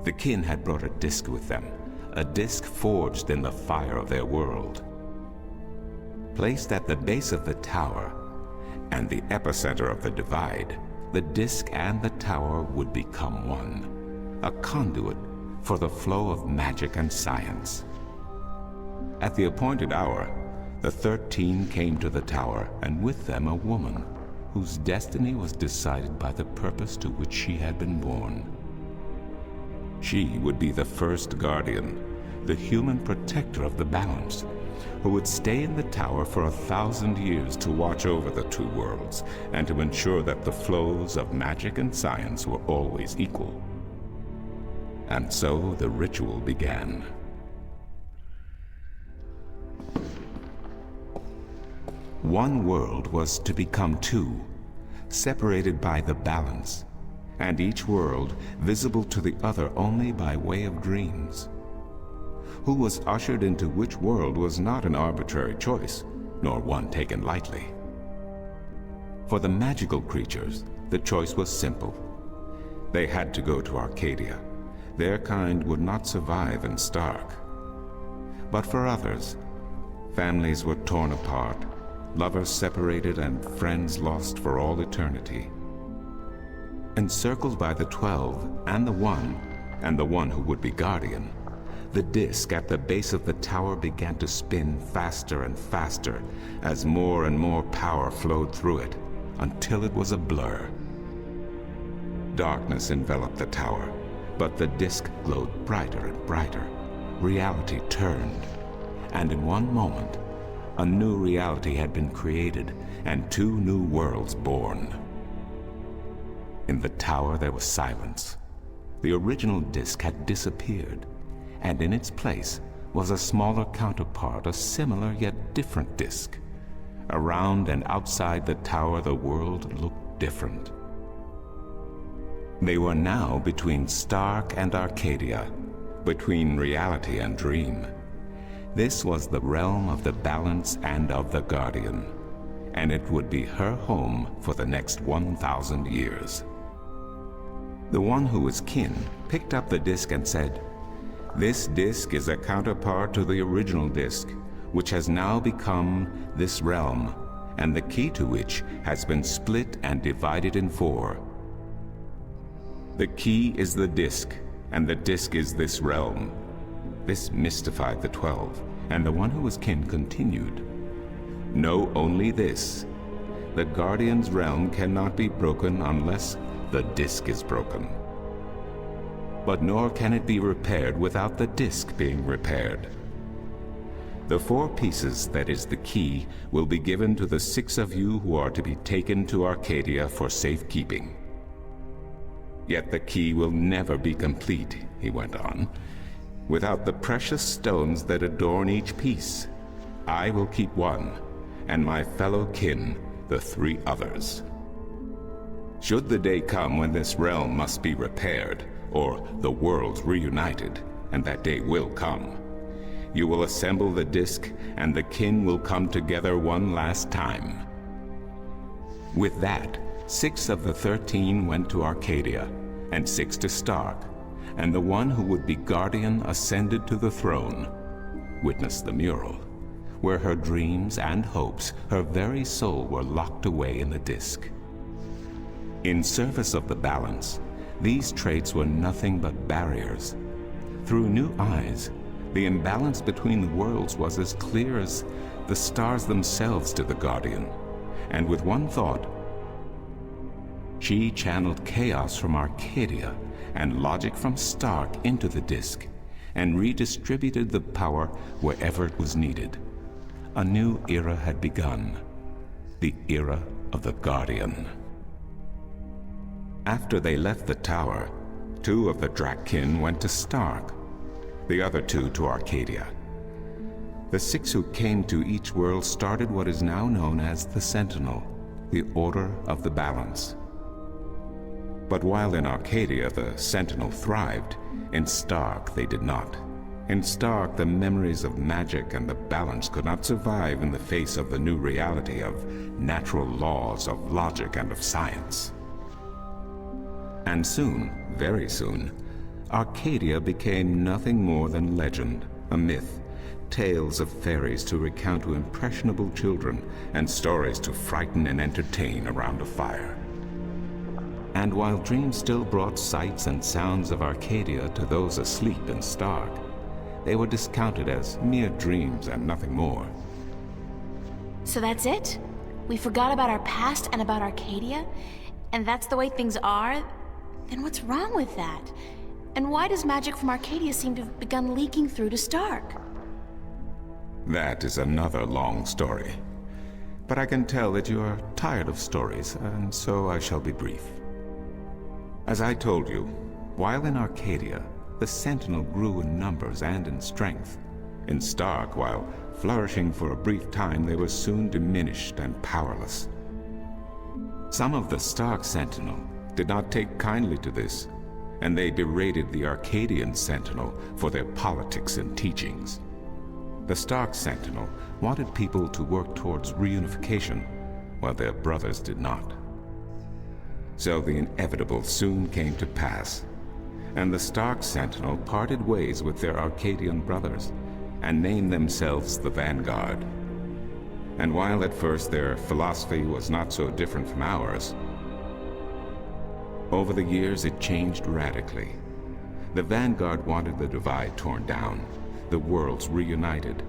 The kin had brought a disc with them, a disc forged in the fire of their world. Placed at the base of the tower, and the epicenter of the divide, the disc and the tower would become one, a conduit for the flow of magic and science. At the appointed hour, the 13 came to the tower, and with them a woman whose destiny was decided by the purpose to which she had been born. She would be the first guardian, the human protector of the balance, who would stay in the tower for 1,000 years to watch over the two worlds and to ensure that the flows of magic and science were always equal. And so the ritual began. One world was to become two, separated by the balance, and each world visible to the other only by way of dreams. Who was ushered into which world was not an arbitrary choice, nor one taken lightly. For the magical creatures, the choice was simple. They had to go to Arcadia. Their kind would not survive in Stark. But for others, families were torn apart, lovers separated, and friends lost for all eternity. Encircled by the 12 and the one who would be guardian, the disc at the base of the tower began to spin faster and faster as more and more power flowed through it, until it was a blur. Darkness enveloped the tower, but the disc glowed brighter and brighter. Reality turned, and in one moment, a new reality had been created and two new worlds born. In the tower there was silence. The original disc had disappeared, and in its place was a smaller counterpart, a similar yet different disc. Around and outside the tower the world looked different. They were now between Stark and Arcadia, between reality and dream. This was the realm of the balance and of the guardian, and it would be her home for the next 1,000 years. The one who was kin picked up the disc and said, "This disc is a counterpart to the original disc, which has now become this realm, and the key to which has been split and divided in 4. The key is the disc, and the disc is this realm." This mystified the 12, and the one who was kin continued, "Know only this. The Guardian's realm cannot be broken unless the disc is broken. But nor can it be repaired without the disc being repaired. The 4 pieces, that is the key, will be given to the 6 of you who are to be taken to Arcadia for safekeeping. Yet the key will never be complete," he went on, "without the precious stones that adorn each piece. I will keep 1, and my fellow kin the 3 others. Should the day come when this realm must be repaired, or the worlds reunited, and that day will come, you will assemble the disc, and the kin will come together one last time." With that, 6 of the 13 went to Arcadia, and 6 to Stark, and the one who would be guardian ascended to the throne. Witness the mural, where her dreams and hopes, her very soul, were locked away in the disc. In service of the balance, these traits were nothing but barriers. Through new eyes, the imbalance between the worlds was as clear as the stars themselves to the Guardian, and with one thought, she channeled chaos from Arcadia and logic from Stark into the disc, and redistributed the power wherever it was needed. A new era had begun, the era of the Guardian. After they left the tower, 2 of the Drakkin went to Stark, the other 2 to Arcadia. The 6 who came to each world started what is now known as the Sentinel, the Order of the Balance. But while in Arcadia the Sentinel thrived, in Stark they did not. In Stark, the memories of magic and the balance could not survive in the face of the new reality of natural laws, of logic, and of science. And soon, very soon, Arcadia became nothing more than legend, a myth, tales of fairies to recount to impressionable children, and stories to frighten and entertain around a fire. And while dreams still brought sights and sounds of Arcadia to those asleep in Stark, they were discounted as mere dreams and nothing more. So that's it? We forgot about our past and about Arcadia? And that's the way things are? Then what's wrong with that? And why does magic from Arcadia seem to have begun leaking through to Stark? That is another long story. But I can tell that you are tired of stories, and so I shall be brief. As I told you, while in Arcadia, the Sentinel grew in numbers and in strength. In Stark, while flourishing for a brief time, they were soon diminished and powerless. Some of the Stark Sentinel did not take kindly to this, and they berated the Arcadian Sentinel for their politics and teachings. The Stark Sentinel wanted people to work towards reunification, while their brothers did not. So the inevitable soon came to pass, and the Stark Sentinel parted ways with their Arcadian brothers, and named themselves the Vanguard. And while at first their philosophy was not so different from ours, over the years it changed radically. The Vanguard wanted the divide torn down, the worlds reunited,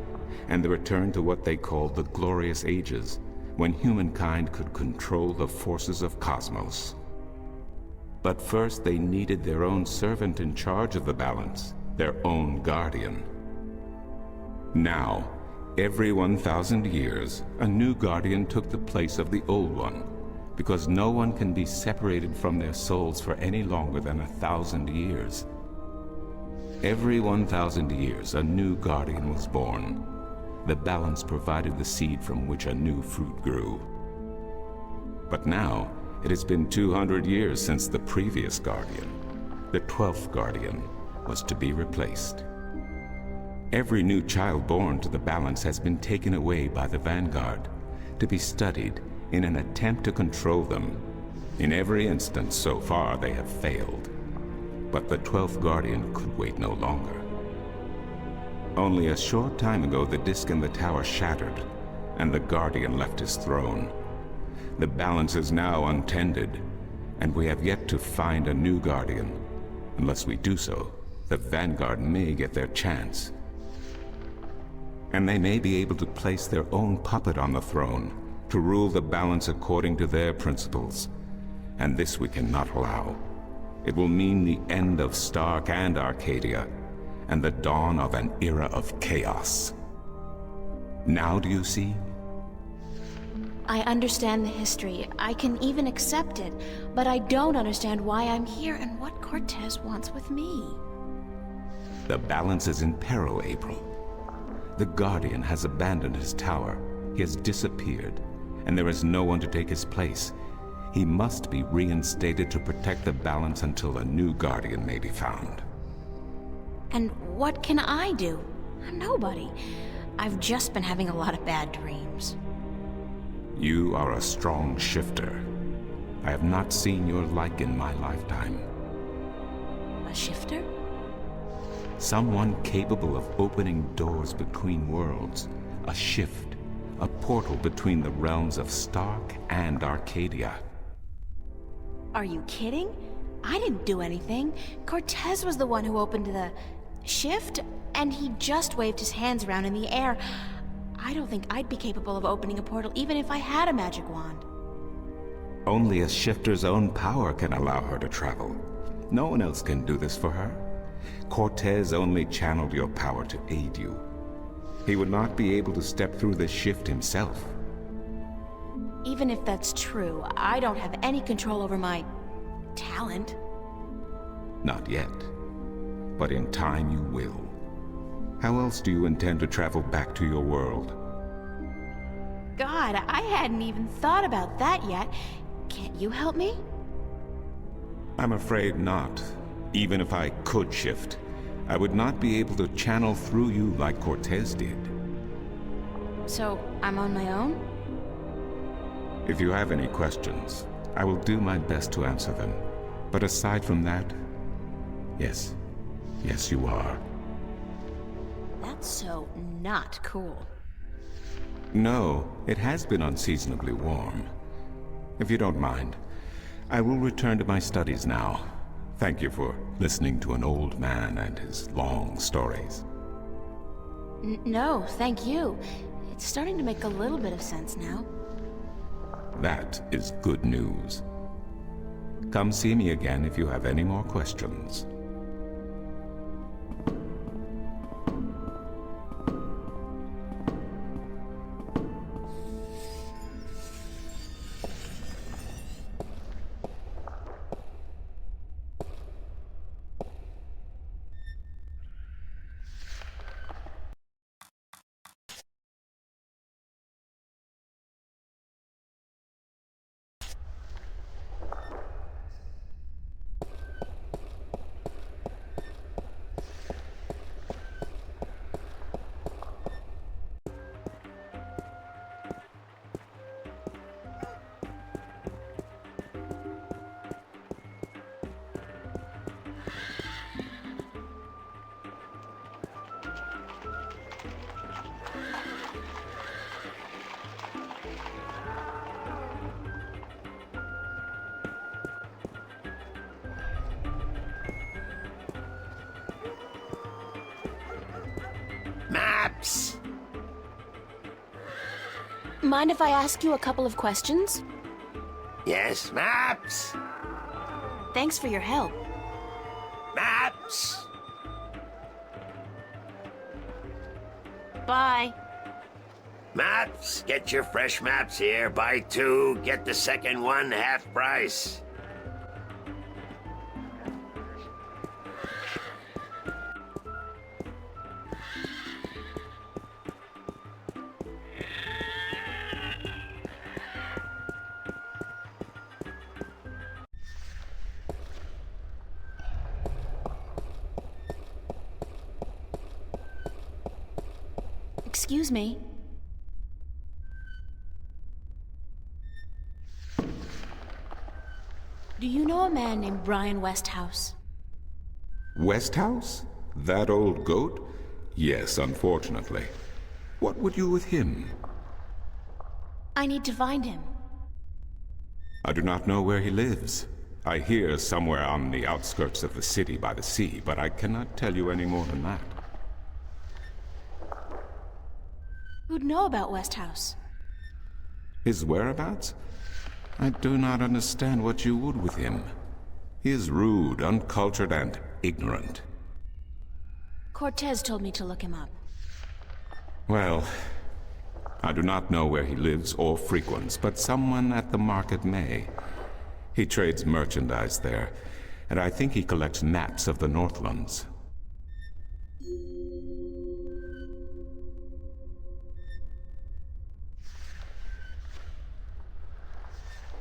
and the return to what they called the Glorious Ages, when humankind could control the forces of cosmos. But first they needed their own servant in charge of the balance, their own guardian. Now, every 1,000 years, a new guardian took the place of the old one, because no one can be separated from their souls for any longer than 1,000 years. Every 1,000 years, a new guardian was born. The balance provided the seed from which a new fruit grew. But now, it has been 200 years since the previous guardian, the 12th guardian, was to be replaced. Every new child born to the balance has been taken away by the Vanguard, to be studied in an attempt to control them. In every instance so far they have failed. But the 12th Guardian could wait no longer. Only a short time ago the disk in the tower shattered, and the Guardian left his throne. The balance is now untended, and we have yet to find a new Guardian. Unless we do so, the Vanguard may get their chance. And they may be able to place their own puppet on the throne, to rule the balance according to their principles. And this we cannot allow. It will mean the end of Stark and Arcadia, and the dawn of an era of chaos. Now do you see? I understand the history. I can even accept it. But I don't understand why I'm here and what Cortez wants with me. The balance is in peril, April. The Guardian has abandoned his tower. He has disappeared, and there is no one to take his place. He must be reinstated to protect the balance until a new Guardian may be found. And what can I do? I'm nobody. I've just been having a lot of bad dreams. You are a strong shifter. I have not seen your like in my lifetime. A shifter? Someone capable of opening doors between worlds. A shift. A portal between the realms of Stark and Arcadia. Are you kidding? I didn't do anything. Cortez was the one who opened the shift, and he just waved his hands around in the air. I don't think I'd be capable of opening a portal even if I had a magic wand. Only a shifter's own power can allow her to travel. No one else can do this for her. Cortez only channeled your power to aid you. He would not be able to step through the shift himself. Even if that's true, I don't have any control over my talent. Not yet. But in time you will. How else do you intend to travel back to your world? God, I hadn't even thought about that yet. Can't you help me? I'm afraid not. Even if I could shift, I would not be able to channel through you like Cortez did. So, I'm on my own? If you have any questions, I will do my best to answer them. But aside from that, yes. Yes, you are. That's so not cool. No, it has been unseasonably warm. If you don't mind, I will return to my studies now. Thank you for listening to an old man and his long stories. No, thank you. It's starting to make a little bit of sense now. That is good news. Come see me again if you have any more questions. Maps! Mind if I ask you a couple of questions? Yes, maps! Thanks for your help. Maps! Bye. Maps! Get your fresh maps here. Buy 2, get the second one half price. Excuse me. Do you know a man named Brian Westhouse? Westhouse? That old goat? Yes, unfortunately. What would you with him? I need to find him. I do not know where he lives. I hear somewhere on the outskirts of the city by the sea, but I cannot tell you any more than that. Who'd know about Westhouse? His whereabouts? I do not understand what you would with him. He is rude, uncultured, and ignorant. Cortez told me to look him up. Well, I do not know where he lives or frequents, but someone at the market may. He trades merchandise there, and I think he collects maps of the Northlands.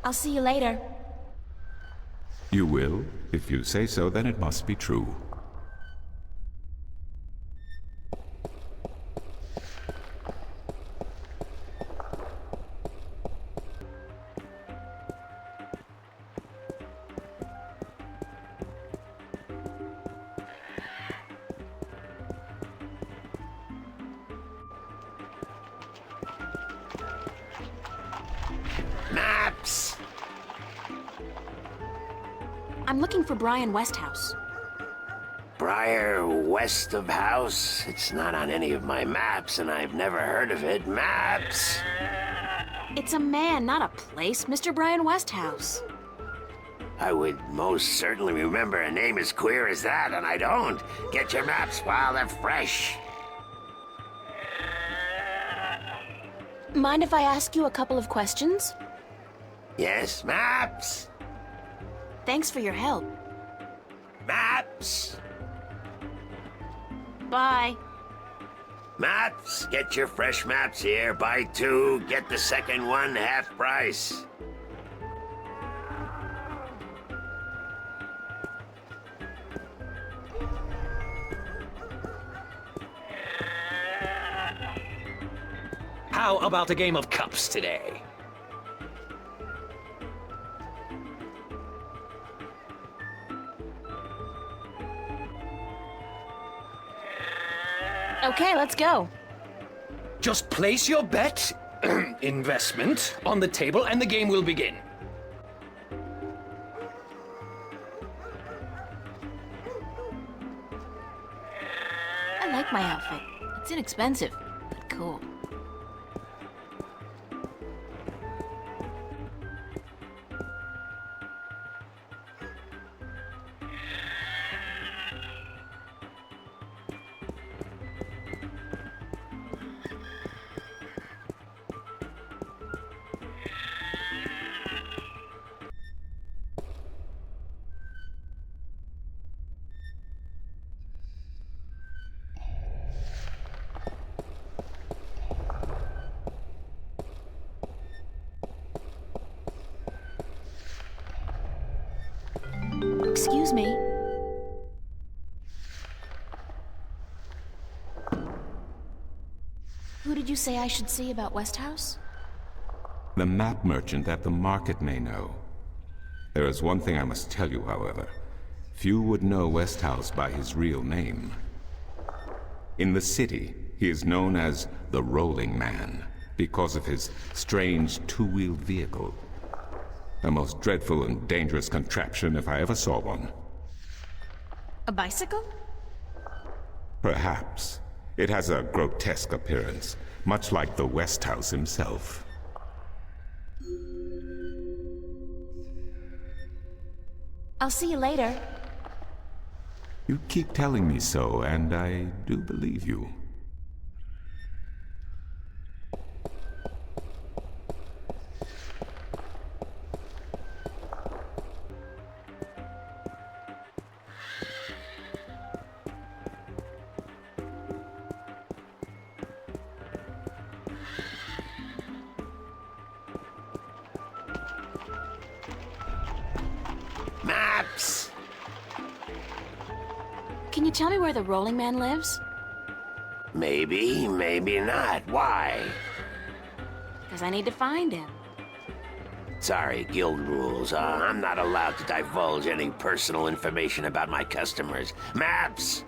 I'll see you later. You will? If you say so, then it must be true. Maps! I'm looking for Brian Westhouse. Briar west of house? It's not on any of my maps, and I've never heard of it. Maps! It's a man, not a place, Mr. Brian Westhouse. I would most certainly remember a name as queer as that, and I don't. Get your maps while they're fresh. Mind if I ask you a couple of questions? Yes, maps? Thanks for your help. Maps! Bye. Maps! Get your fresh maps here. Buy 2, get the second one half price. How about a game of cups today? Okay, let's go. Just place your bet, investment, on the table and the game will begin. I like my outfit. It's inexpensive, but cool. Excuse me. Who did you say I should see about Westhouse? The map merchant at the market may know. There is one thing I must tell you, however. Few would know Westhouse by his real name. In the city, he is known as the Rolling Man, because of his strange two-wheeled vehicle. A most dreadful and dangerous contraption if I ever saw one. A bicycle? Perhaps. It has a grotesque appearance, much like the Westhouse himself. I'll see you later. You keep telling me so, and I do believe you. Maps! Can you tell me where the Rolling Man lives? Maybe, maybe not. Why? Because I need to find him. Sorry, guild rules. I'm not allowed to divulge any personal information about my customers. Maps!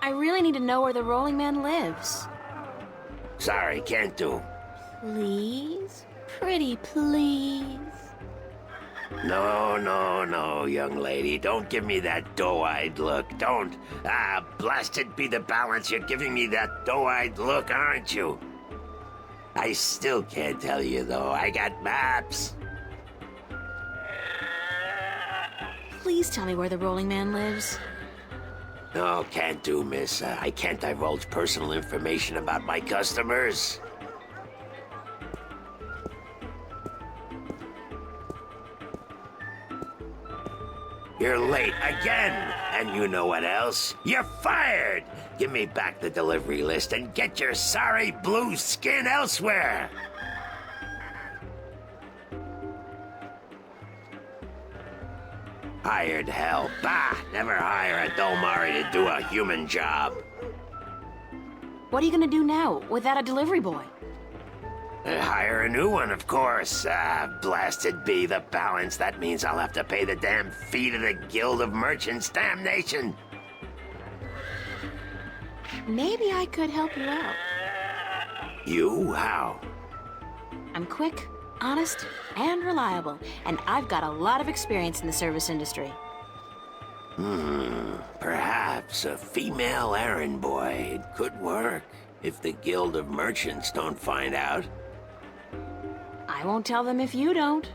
I really need to know where the Rolling Man lives. Sorry, can't do. Please? Pretty please? No, no, no, young lady. Don't give me that doe-eyed look. Don't. Blasted be the balance. You're giving me that doe-eyed look, aren't you? I still can't tell you, though. I got maps. Please tell me where the Rolling Man lives. No, can't do, miss. I can't divulge personal information about my customers. You're late again, and you know what else? You're fired! Give me back the delivery list and get your sorry blue skin elsewhere! Hired hell. Bah! Never hire a Dolmari to do a human job. What are you gonna do now, without a delivery boy? Hire a new one, of course. Blasted be the balance. That means I'll have to pay the damn fee to the Guild of Merchants. Damnation! Maybe I could help you out. You? How? I'm quick, honest, and reliable, and I've got a lot of experience in the service industry. Perhaps a female errand boy. It could work, if the Guild of Merchants don't find out. I won't tell them if you don't.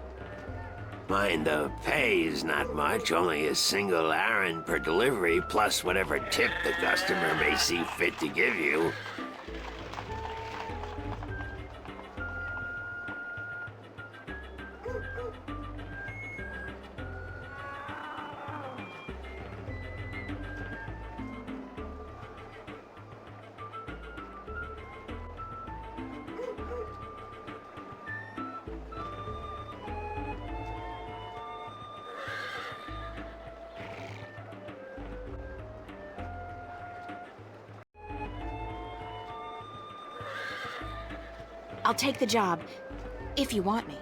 Mind, the pay is not much, only a single errand per delivery, plus whatever tip the customer may see fit to give you. I'll take the job. If you want me.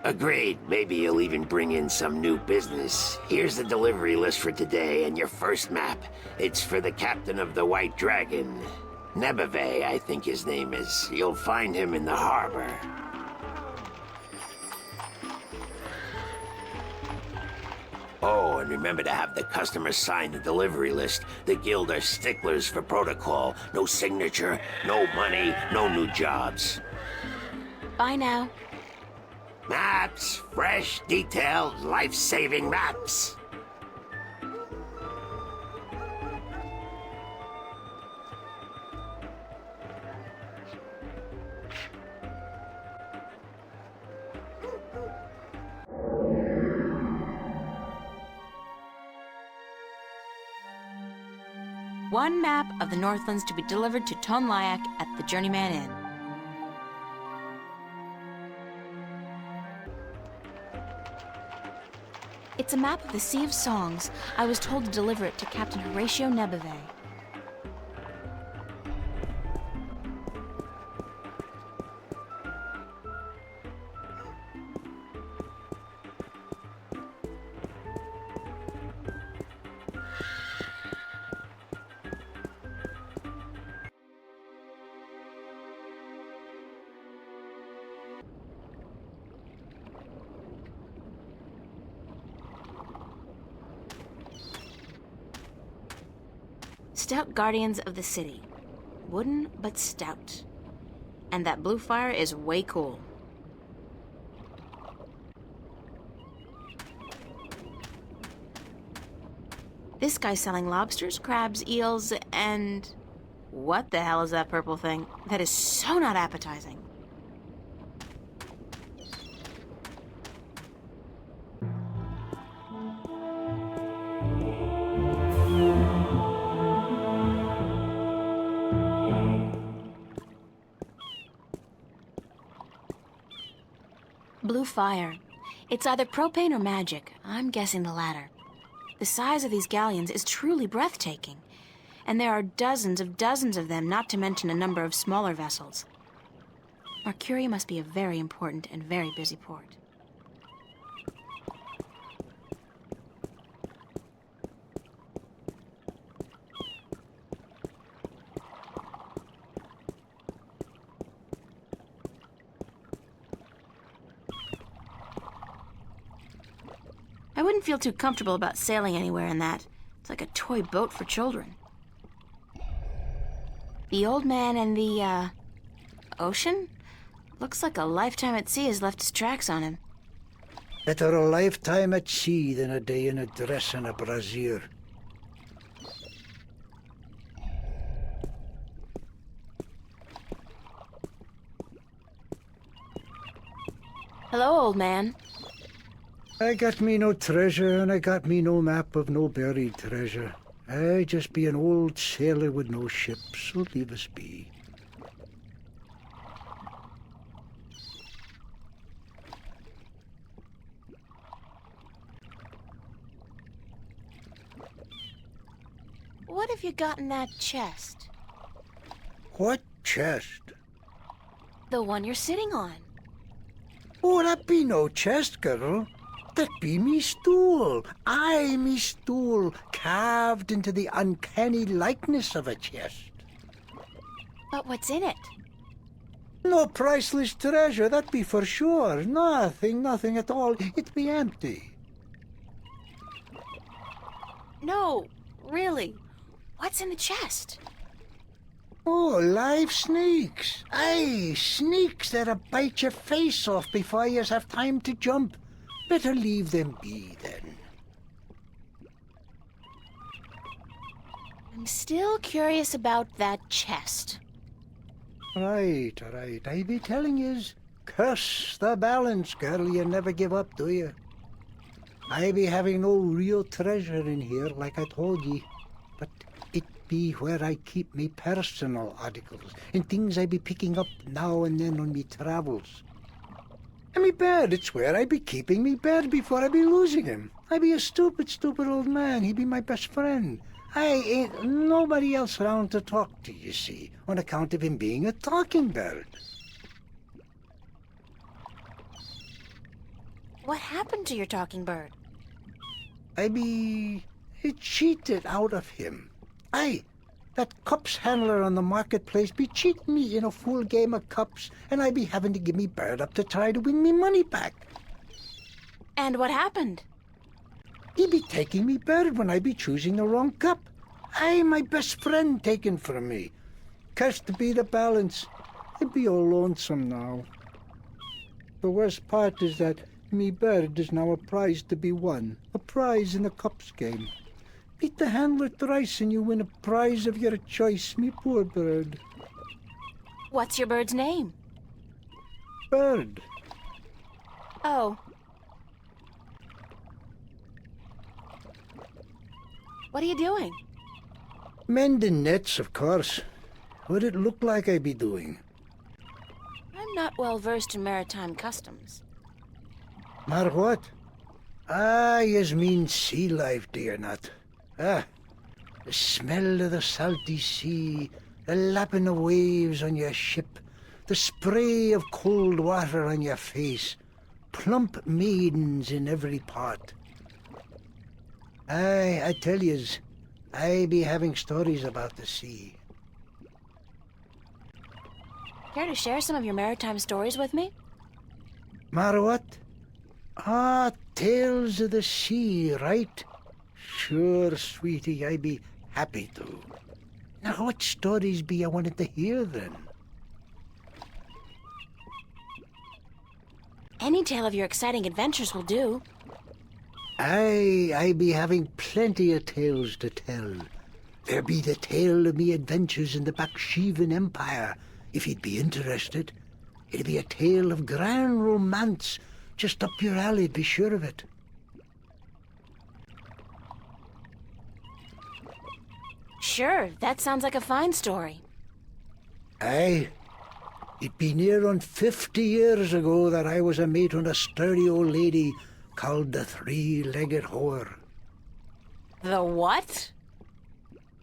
Agreed. Maybe you'll even bring in some new business. Here's the delivery list for today and your first map. It's for the captain of the White Dragon. Nebeve, I think his name is. You'll find him in the harbor. Oh, and remember to have the customers sign the delivery list. The guild are sticklers for protocol. No signature, no money, no new jobs. Bye now. Maps, fresh, detailed, life-saving maps. One map of the Northlands to be delivered to Tonlayak at the Journeyman Inn. It's a map of the Sea of Songs. I was told to deliver it to Captain Horatio Nebeve. Stout guardians of the city. Wooden, but stout. And that blue fire is way cool. This guy's selling lobsters, crabs, eels, and... what the hell is that purple thing? That is so not appetizing. Blue fire. It's either propane or magic. I'm guessing the latter. The size of these galleons is truly breathtaking. And there are dozens of them, not to mention a number of smaller vessels. Arcadia must be a very important and very busy port. I wouldn't feel too comfortable about sailing anywhere in that. It's like a toy boat for children. The old man and the, ocean? Looks like a lifetime at sea has left its tracks on him. Better a lifetime at sea than a day in a dress and a brassiere. Hello, old man. I got me no treasure, and I got me no map of no buried treasure. I just be an old sailor with no ship, so leave us be. What have you got in that chest? What chest? The one you're sitting on. Oh, that be no chest, girl. That be me stool. Aye, me stool, carved into the uncanny likeness of a chest. But what's in it? No priceless treasure, that be for sure. Nothing at all. It be empty. No, really. What's in the chest? Oh, live snakes. Aye, snakes that'll bite your face off before you have time to jump. Better leave them be, then. I'm still curious about that chest. Right. I be telling yous, curse the balance, girl. You never give up, do you? I be having no real treasure in here, like I told ye. But it be where I keep me personal articles and things I be picking up now and then on me travels. And me bed, it's where I be keeping me bed before I be losing him. I be a stupid old man. He be my best friend. I ain't nobody else around to talk to, you see, on account of him being a talking bird. What happened to your talking bird? I cheated out of him. Aye, that cups handler on the marketplace be cheating me in a full game of cups, and I be having to give me bird up to try to win me money back. And what happened? He be taking me bird when I be choosing the wrong cup. Aye, my best friend taken from me. Cursed be the balance. I be all lonesome now. The worst part is that me bird is now a prize to be won. A prize in the cups game. Beat the handler thrice and you win a prize of your choice, me poor bird. What's your bird's name? Bird. Oh. What are you doing? Mending nets, of course. What it look like I be doing? I'm not well versed in maritime customs. Mar what? Ah, yous mean sea life, do you not? Ah, the smell of the salty sea, the lapping of waves on your ship, the spray of cold water on your face, plump maidens in every part. Aye, I tell yous, I be having stories about the sea. Care to share some of your maritime stories with me? Mar what? Ah, tales of the sea, right? Sure, sweetie, I be happy to. Now, what stories be I wanted to hear, then? Any tale of your exciting adventures will do. Aye, I be having plenty of tales to tell. There be the tale of me adventures in the Baksheevan Empire, if you'd be interested. It'd be a tale of grand romance, just up your alley, be sure of it. Sure, that sounds like a fine story. Aye. It be near on 50 years ago that I was a mate on a sturdy old lady called the Three-Legged Whore. The what?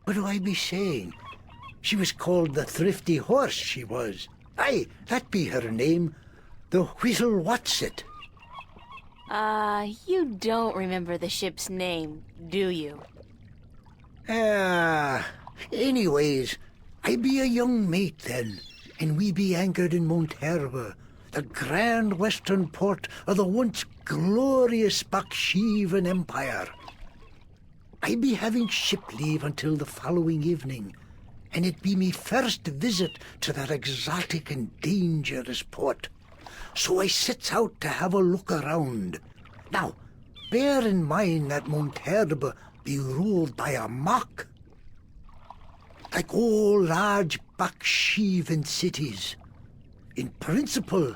What do I be saying? She was called the Thrifty Horse, she was. Aye, that be her name. The Whittle Whatsit. You don't remember the ship's name, do you? Anyways, I be a young mate then, and we be anchored in Monterba, the grand western port of the once glorious Baksheevan Empire. I be having ship leave until the following evening, and it be me first visit to that exotic and dangerous port. So I sets out to have a look around. Now, bear in mind that Monterba be ruled by a mock. Like all large Baksheevan cities. In principle,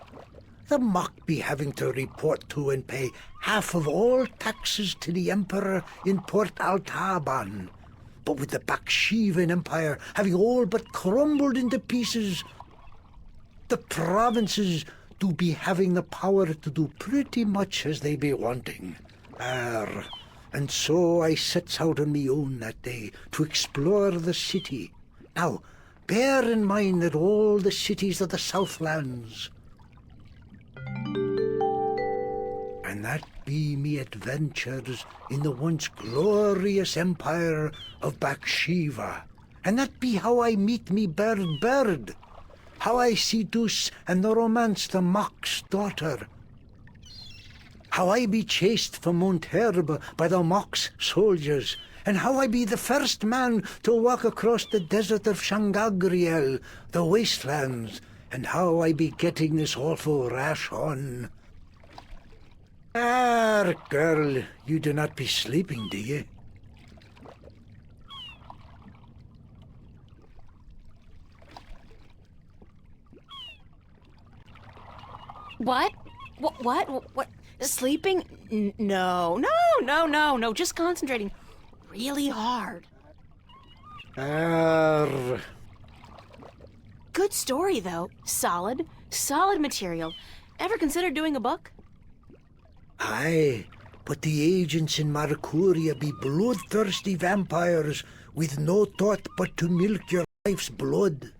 the mock be having to report to and pay half of all taxes to the emperor in Port Altaban. But with the Baksheevan Empire having all but crumbled into pieces, the provinces do be having the power to do pretty much as they be wanting. And so I sets out on me own that day to explore the city. Now, bear in mind that all the cities of the Southlands, and that be me adventures in the once glorious empire of Bakshiva, and that be how I meet me bird, how I seduce and romance the mock's daughter, how I be chased from Monterba by the mock's soldiers, and how I be the first man to walk across the desert of Shangagriel, the wastelands, and how I be getting this awful rash on. Girl, you do not be sleeping, do you? What? What? Sleeping? No. Just concentrating really hard. Good story, though. Solid material. Ever considered doing a book? Aye, but the agents in Marcuria be bloodthirsty vampires with no thought but to milk your life's blood.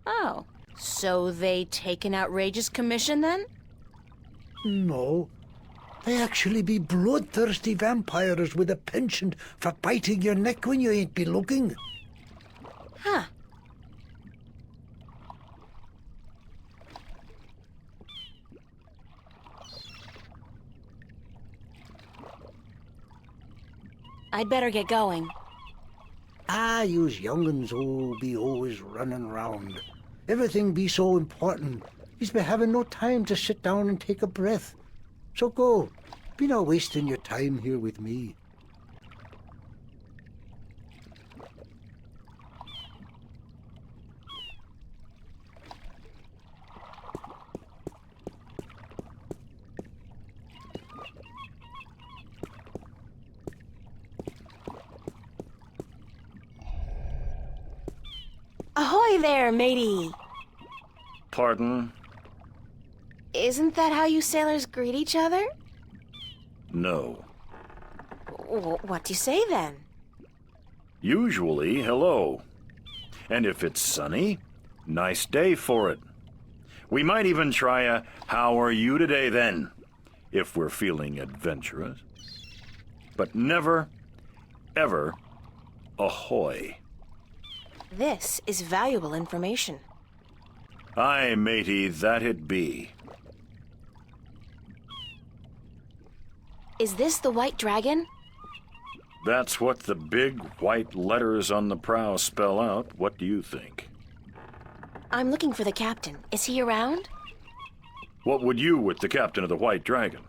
Oh, so they take an outrageous commission, then? No, They actually be bloodthirsty vampires with a penchant for biting your neck when you ain't be looking. Huh. I'd better get going. Yous young'uns be always running round. Everything be so important. Yous be having no time to sit down and take a breath. So go. Be not wasting your time here with me. Ahoy there, matey! Pardon? Isn't that how you sailors greet each other? No. What do you say then? Usually, hello. And if it's sunny, nice day for it. We might even try a how are you today then, if we're feeling adventurous. But never, ever, ahoy. This is valuable information. Aye, matey, that it be. Is this the White Dragon? That's what the big white letters on the prow spell out. What do you think? I'm looking for the captain. Is he around? What would you with the captain of the White Dragon?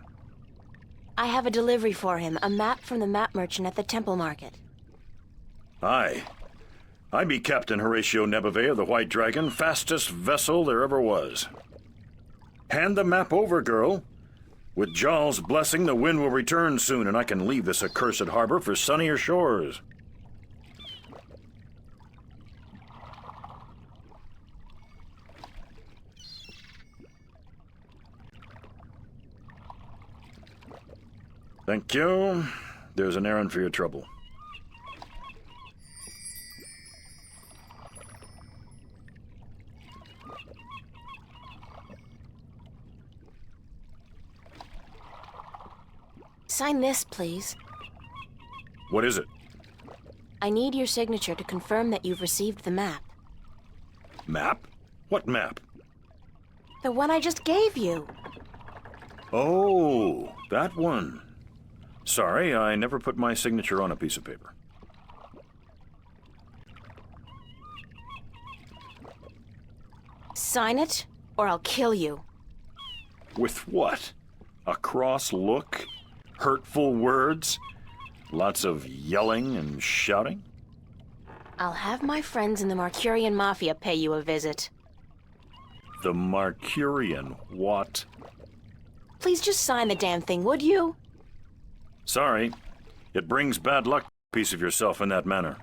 I have a delivery for him, a map from the map merchant at the Temple Market. Aye. I be Captain Horatio Nebeve of the White Dragon, fastest vessel there ever was. Hand the map over, girl. With Jarl's blessing, the wind will return soon, and I can leave this accursed harbor for sunnier shores. Thank you. There's an errand for your trouble. Sign this, please. What is it? I need your signature to confirm that you've received the map. Map? What map? The one I just gave you. Oh, that one. Sorry, I never put my signature on a piece of paper. Sign it, or I'll kill you. With what? A cross look? Hurtful words? Lots of yelling and shouting? I'll have my friends in the Marcurian Mafia pay you a visit. The Marcurian what? Please just sign the damn thing, would you? Sorry. It brings bad luck, piece of yourself in that manner.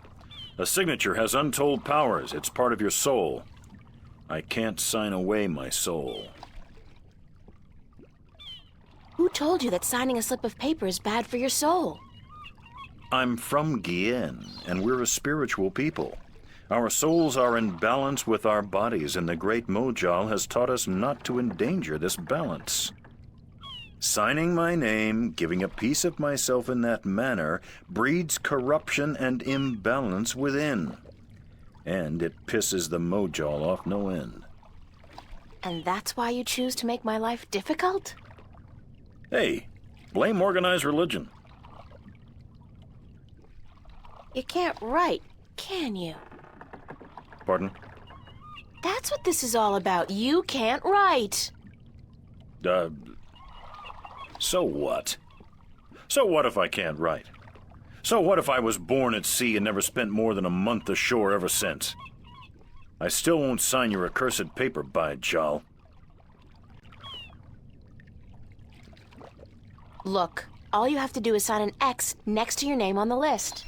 A signature has untold powers. It's part of your soul. I can't sign away my soul. Who told you that signing a slip of paper is bad for your soul? I'm from Gien, and we're a spiritual people. Our souls are in balance with our bodies, and the great Mojal has taught us not to endanger this balance. Signing my name, giving a piece of myself in that manner, breeds corruption and imbalance within. And it pisses the Mojal off no end. And that's why you choose to make my life difficult? Hey, blame organized religion. You can't write, can you? Pardon? That's what this is all about. You can't write. So what? So what if I can't write? So what if I was born at sea and never spent more than a month ashore ever since? I still won't sign your accursed paper, by Jal. Look, all you have to do is sign an X next to your name on the list.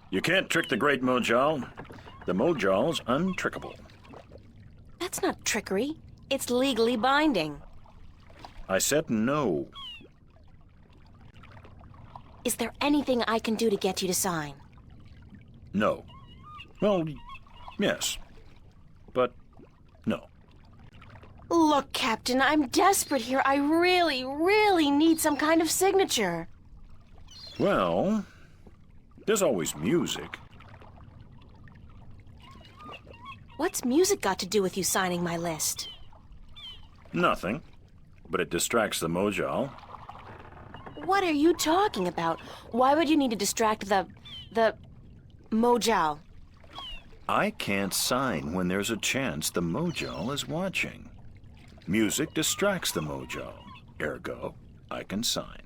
You can't trick the great Mojal. The Mojal's untrickable. That's not trickery. It's legally binding. I said no. Is there anything I can do to get you to sign? No. Well, yes. But no. Look, Captain, I'm desperate here. I really, really need some kind of signature. Well, there's always music. What's music got to do with you signing my list? Nothing. But it distracts the Mojal. What are you talking about? Why would you need to distract the Mojal? I can't sign when there's a chance the Mojal is watching. Music distracts the Mojal. Ergo, I can sign.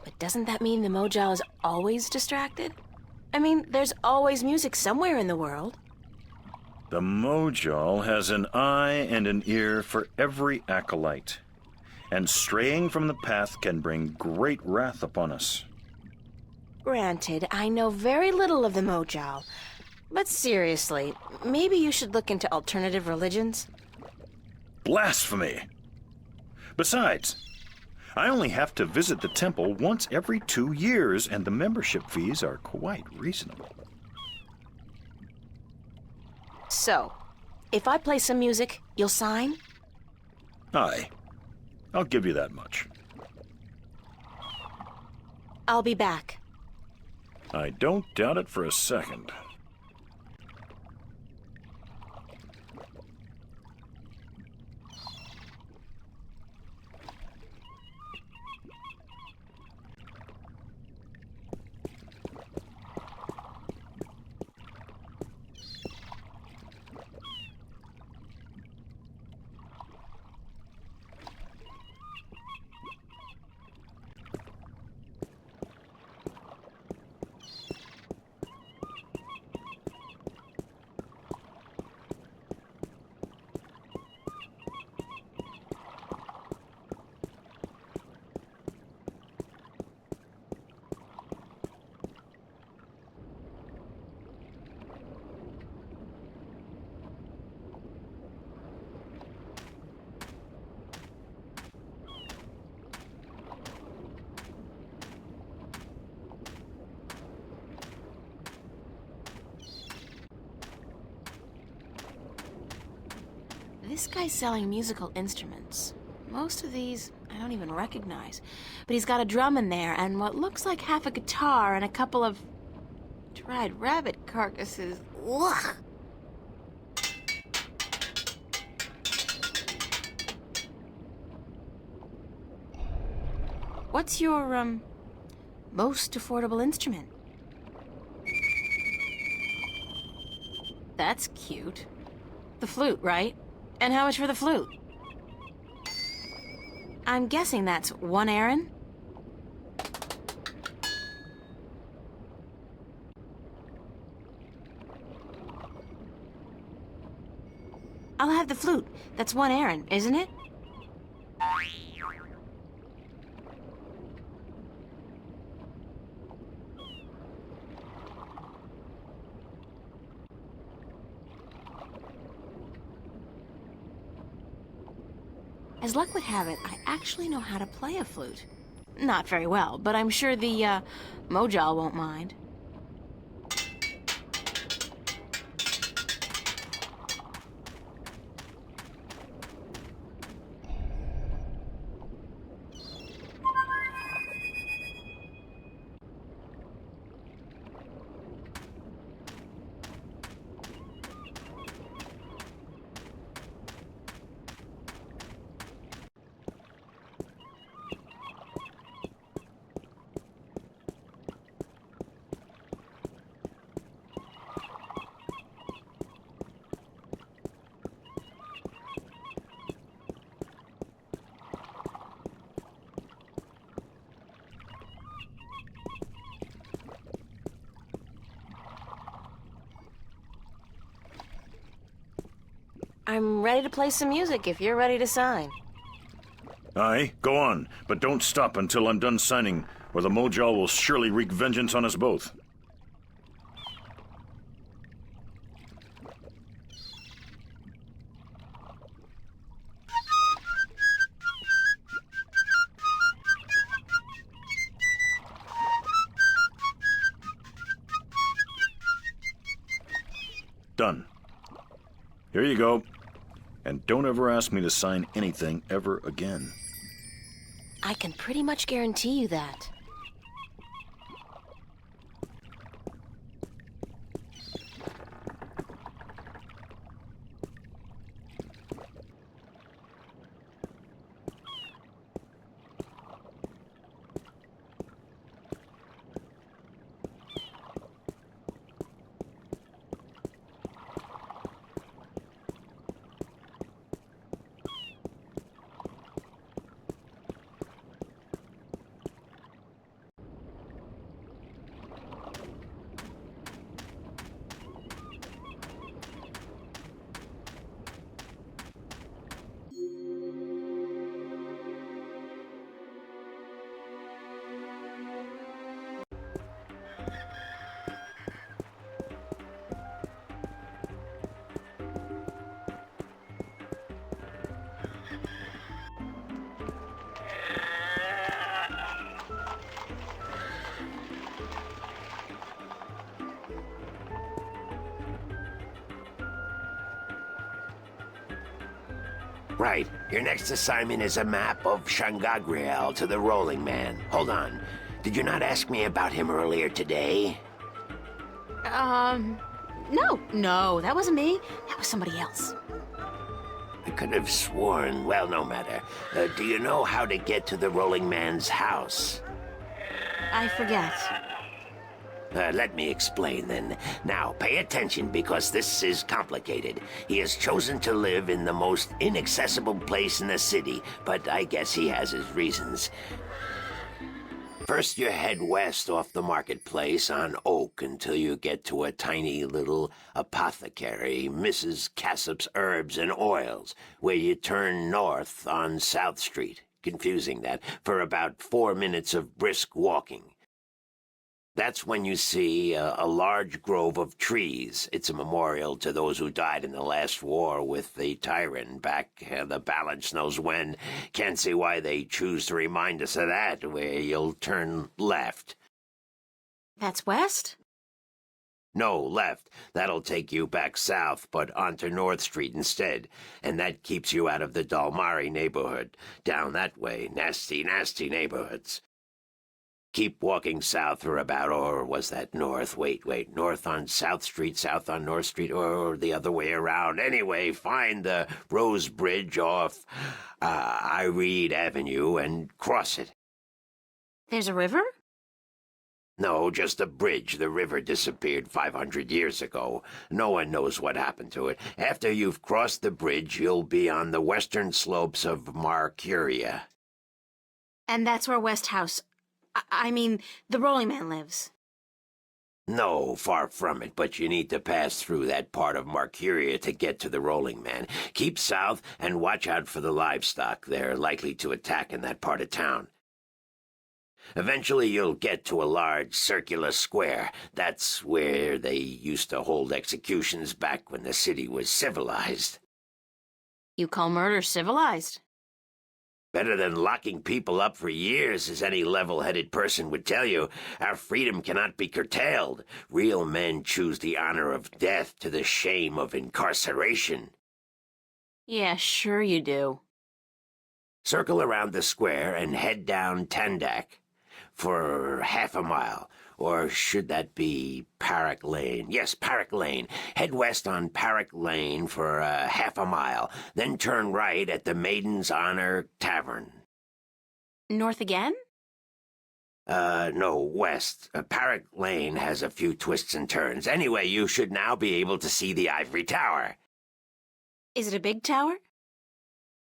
But doesn't that mean the Mojal is always distracted? I mean, there's always music somewhere in the world. The Mojal has an eye and an ear for every acolyte, and straying from the path can bring great wrath upon us. Granted, I know very little of the Mojal, but seriously, maybe you should look into alternative religions. Blasphemy! Besides, I only have to visit the temple once every 2 years, and the membership fees are quite reasonable. So, if I play some music, you'll sign? Aye. I'll give you that much. I'll be back. I don't doubt it for a second. This guy's selling musical instruments. Most of these I don't even recognize. But he's got a drum in there and what looks like half a guitar and a couple of dried rabbit carcasses. Ugh! What's your, most affordable instrument? That's cute. The flute, right? And how much for the flute? I'm guessing that's 1 Aaron? I'll have the flute. That's 1 Aaron, isn't it? As luck would have it, I actually know how to play a flute. Not very well, but I'm sure the, Mojal won't mind. I'm ready to play some music if you're ready to sign. Aye, go on, but don't stop until I'm done signing, or the Mojal will surely wreak vengeance on us both. Done. Here you go. And don't ever ask me to sign anything ever again. I can pretty much guarantee you that. Right. Your next assignment is a map of Shangagriel to the Rolling Man. Hold on. Did you not ask me about him earlier today? No, that wasn't me. That was somebody else. I could have sworn. Well, no matter. Do you know how to get to the Rolling Man's house? I forget. Let me explain then. Now, pay attention because this is complicated. He has chosen to live in the most inaccessible place in the city, but I guess he has his reasons. First, you head west off the marketplace on Oak until you get to a tiny little apothecary, Mrs. Cassop's Herbs and Oils, where you turn north on South Street. Confusing that, for about 4 minutes of brisk walking. That's when you see a large grove of trees. It's a memorial to those who died in the last war with the tyrant back the balance knows when. Can't see why they choose to remind us of that, where you'll turn left. That's west? No, left. That'll take you back south, but onto North Street instead. And that keeps you out of the Dalmari neighborhood. Down that way, nasty, nasty neighborhoods. Keep walking south for about, or was that north? Wait, north on South Street, south on North Street, or the other way around. Anyway, find the Rose Bridge off Iread Avenue and cross it. There's a river? No, just a bridge. The river disappeared 500 years ago. No one knows what happened to it. After you've crossed the bridge, you'll be on the western slopes of Marcuria. And that's where West House... I mean, the Rolling Man lives. No, far from it, but you need to pass through that part of Marcuria to get to the Rolling Man. Keep south and watch out for the livestock. They're likely to attack in that part of town. Eventually you'll get to a large circular square. That's where they used to hold executions back when the city was civilized. You call murder civilized? Better than locking people up for years, as any level-headed person would tell you. Our freedom cannot be curtailed. Real men choose the honor of death to the shame of incarceration. Yeah, sure you do. Circle around the square and head down Tandak for half a mile. Or should that be Parrock Lane? Yes, Parrock Lane. Head west on Parrock Lane for half a mile. Then turn right at the Maiden's Honor Tavern. North again? No, west. Parrock Lane has a few twists and turns. Anyway, you should now be able to see the Ivory Tower. Is it a big tower?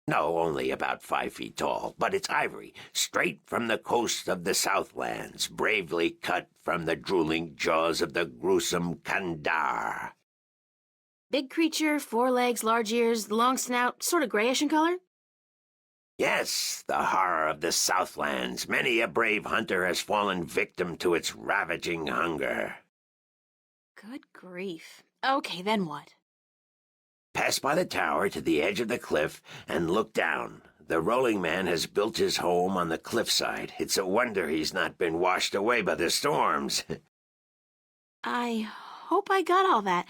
No, only about 5 feet tall, but it's ivory, straight from the coast of the Southlands, bravely cut from the drooling jaws of the gruesome Kandar. Big creature, 4 legs, large ears, long snout, sort of grayish in color? Yes, the horror of the Southlands. Many a brave hunter has fallen victim to its ravaging hunger. Good grief. Okay, then what? Pass by the tower to the edge of the cliff and look down. The Rolling Man has built his home on the cliffside. It's a wonder he's not been washed away by the storms. I hope I got all that.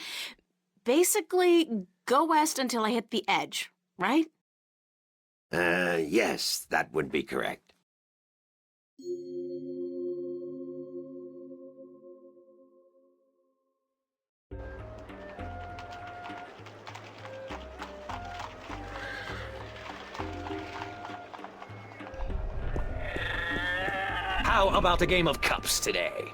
Basically, go west until I hit the edge, right? Yes, that would be correct. How about a game of cups today?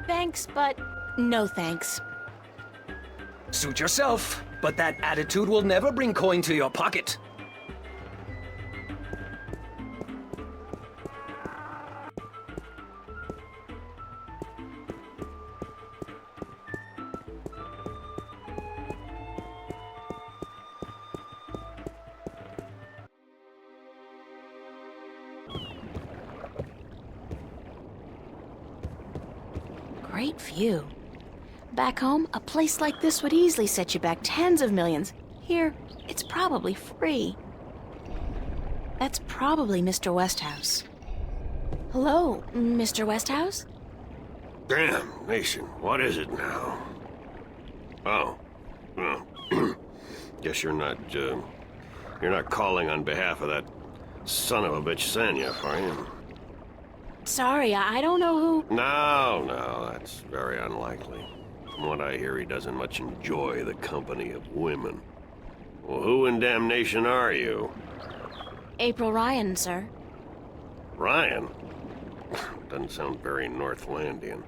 Thanks, but no thanks. Suit yourself, but that attitude will never bring coin to your pocket. Great view. Back home, a place like this would easily set you back tens of millions. Here, it's probably free. That's probably Mr. Westhouse. Hello, Mr. Westhouse? Damn, Mason, what is it now? Oh, well, guess you're not calling on behalf of that son of a bitch Sanya, are you? Sorry, I don't know who... No, that's very unlikely. From what I hear, he doesn't much enjoy the company of women. Well, who in damnation are you? April Ryan, sir. Ryan? Doesn't sound very Northlandian.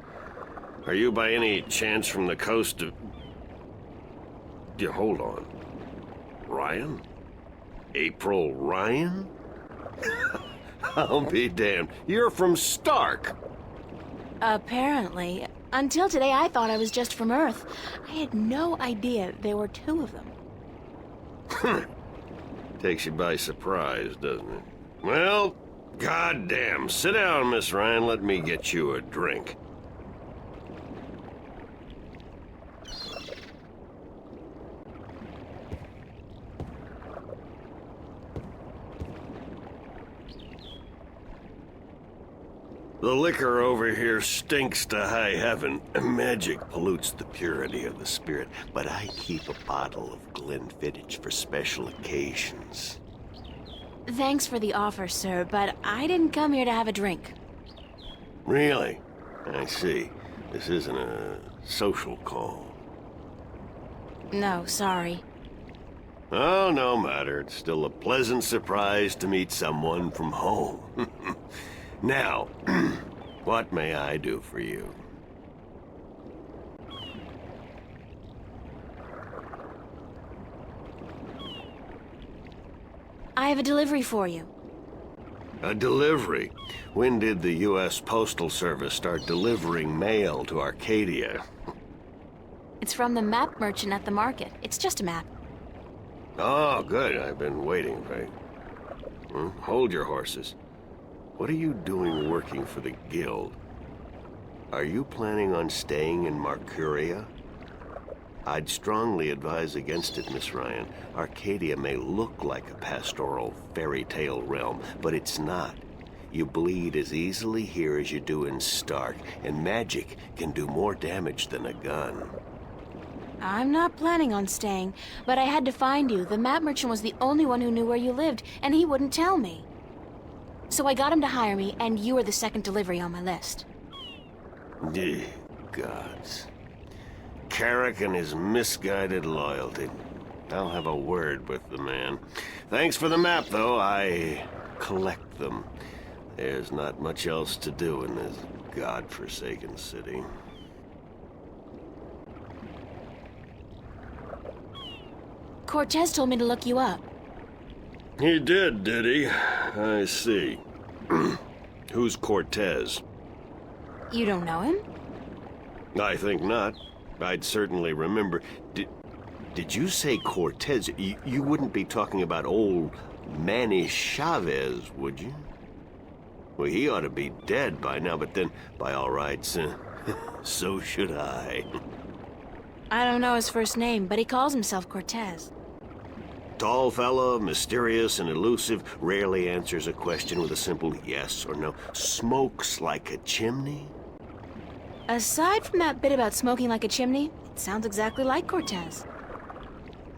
Are you by any chance from the coast of... Yeah, hold on. Ryan? April Ryan? I'll be damned. You're from Stark. Apparently. Until today, I thought I was just from Earth. I had no idea there were two of them. Takes you by surprise, doesn't it? Well, goddamn. Sit down, Miss Ryan. Let me get you a drink. The liquor over here stinks to high heaven. Magic pollutes the purity of the spirit, but I keep a bottle of Glenfiddich for special occasions. Thanks for the offer, sir, but I didn't come here to have a drink. Really? I see. This isn't a social call. No, sorry. Oh, no matter. It's still a pleasant surprise to meet someone from home. Now, what may I do for you? I have a delivery for you. A delivery? When did the U.S. Postal Service start delivering mail to Arcadia? It's from the map merchant at the market. It's just a map. Oh, good. I've been waiting, right? Hold your horses. What are you doing working for the Guild? Are you planning on staying in Marcuria? I'd strongly advise against it, Miss Ryan. Arcadia may look like a pastoral fairy tale realm, but it's not. You bleed as easily here as you do in Stark, and magic can do more damage than a gun. I'm not planning on staying, but I had to find you. The map merchant was the only one who knew where you lived, and he wouldn't tell me. So I got him to hire me, and you were the second delivery on my list. Gods. Carrick and his misguided loyalty. I'll have a word with the man. Thanks for the map, though. I collect them. There's not much else to do in this godforsaken city. Cortez told me to look you up. He did he? I see. Who's Cortez? You don't know him? I think not. I'd certainly remember. Did you say Cortez? You wouldn't be talking about old Manny Chavez, would you? Well, he ought to be dead by now, but then, by all rights, so should I. I don't know his first name, but he calls himself Cortez. Tall fella, mysterious and elusive, rarely answers a question with a simple yes or no. Smokes like a chimney. Aside from that bit about smoking like a chimney, it sounds exactly like Cortez.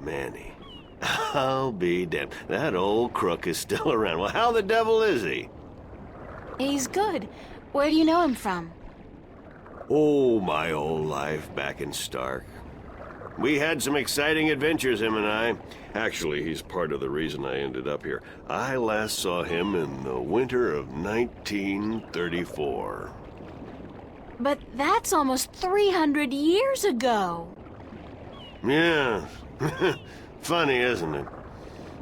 Manny. I'll be damned. That old crook is still around. Well, how the devil is he? He's good. Where do you know him from? Oh, my old life back in Stark. We had some exciting adventures, him and I. Actually, he's part of the reason I ended up here. I last saw him in the winter of 1934. But that's almost 300 years ago. Yeah. Funny, isn't it?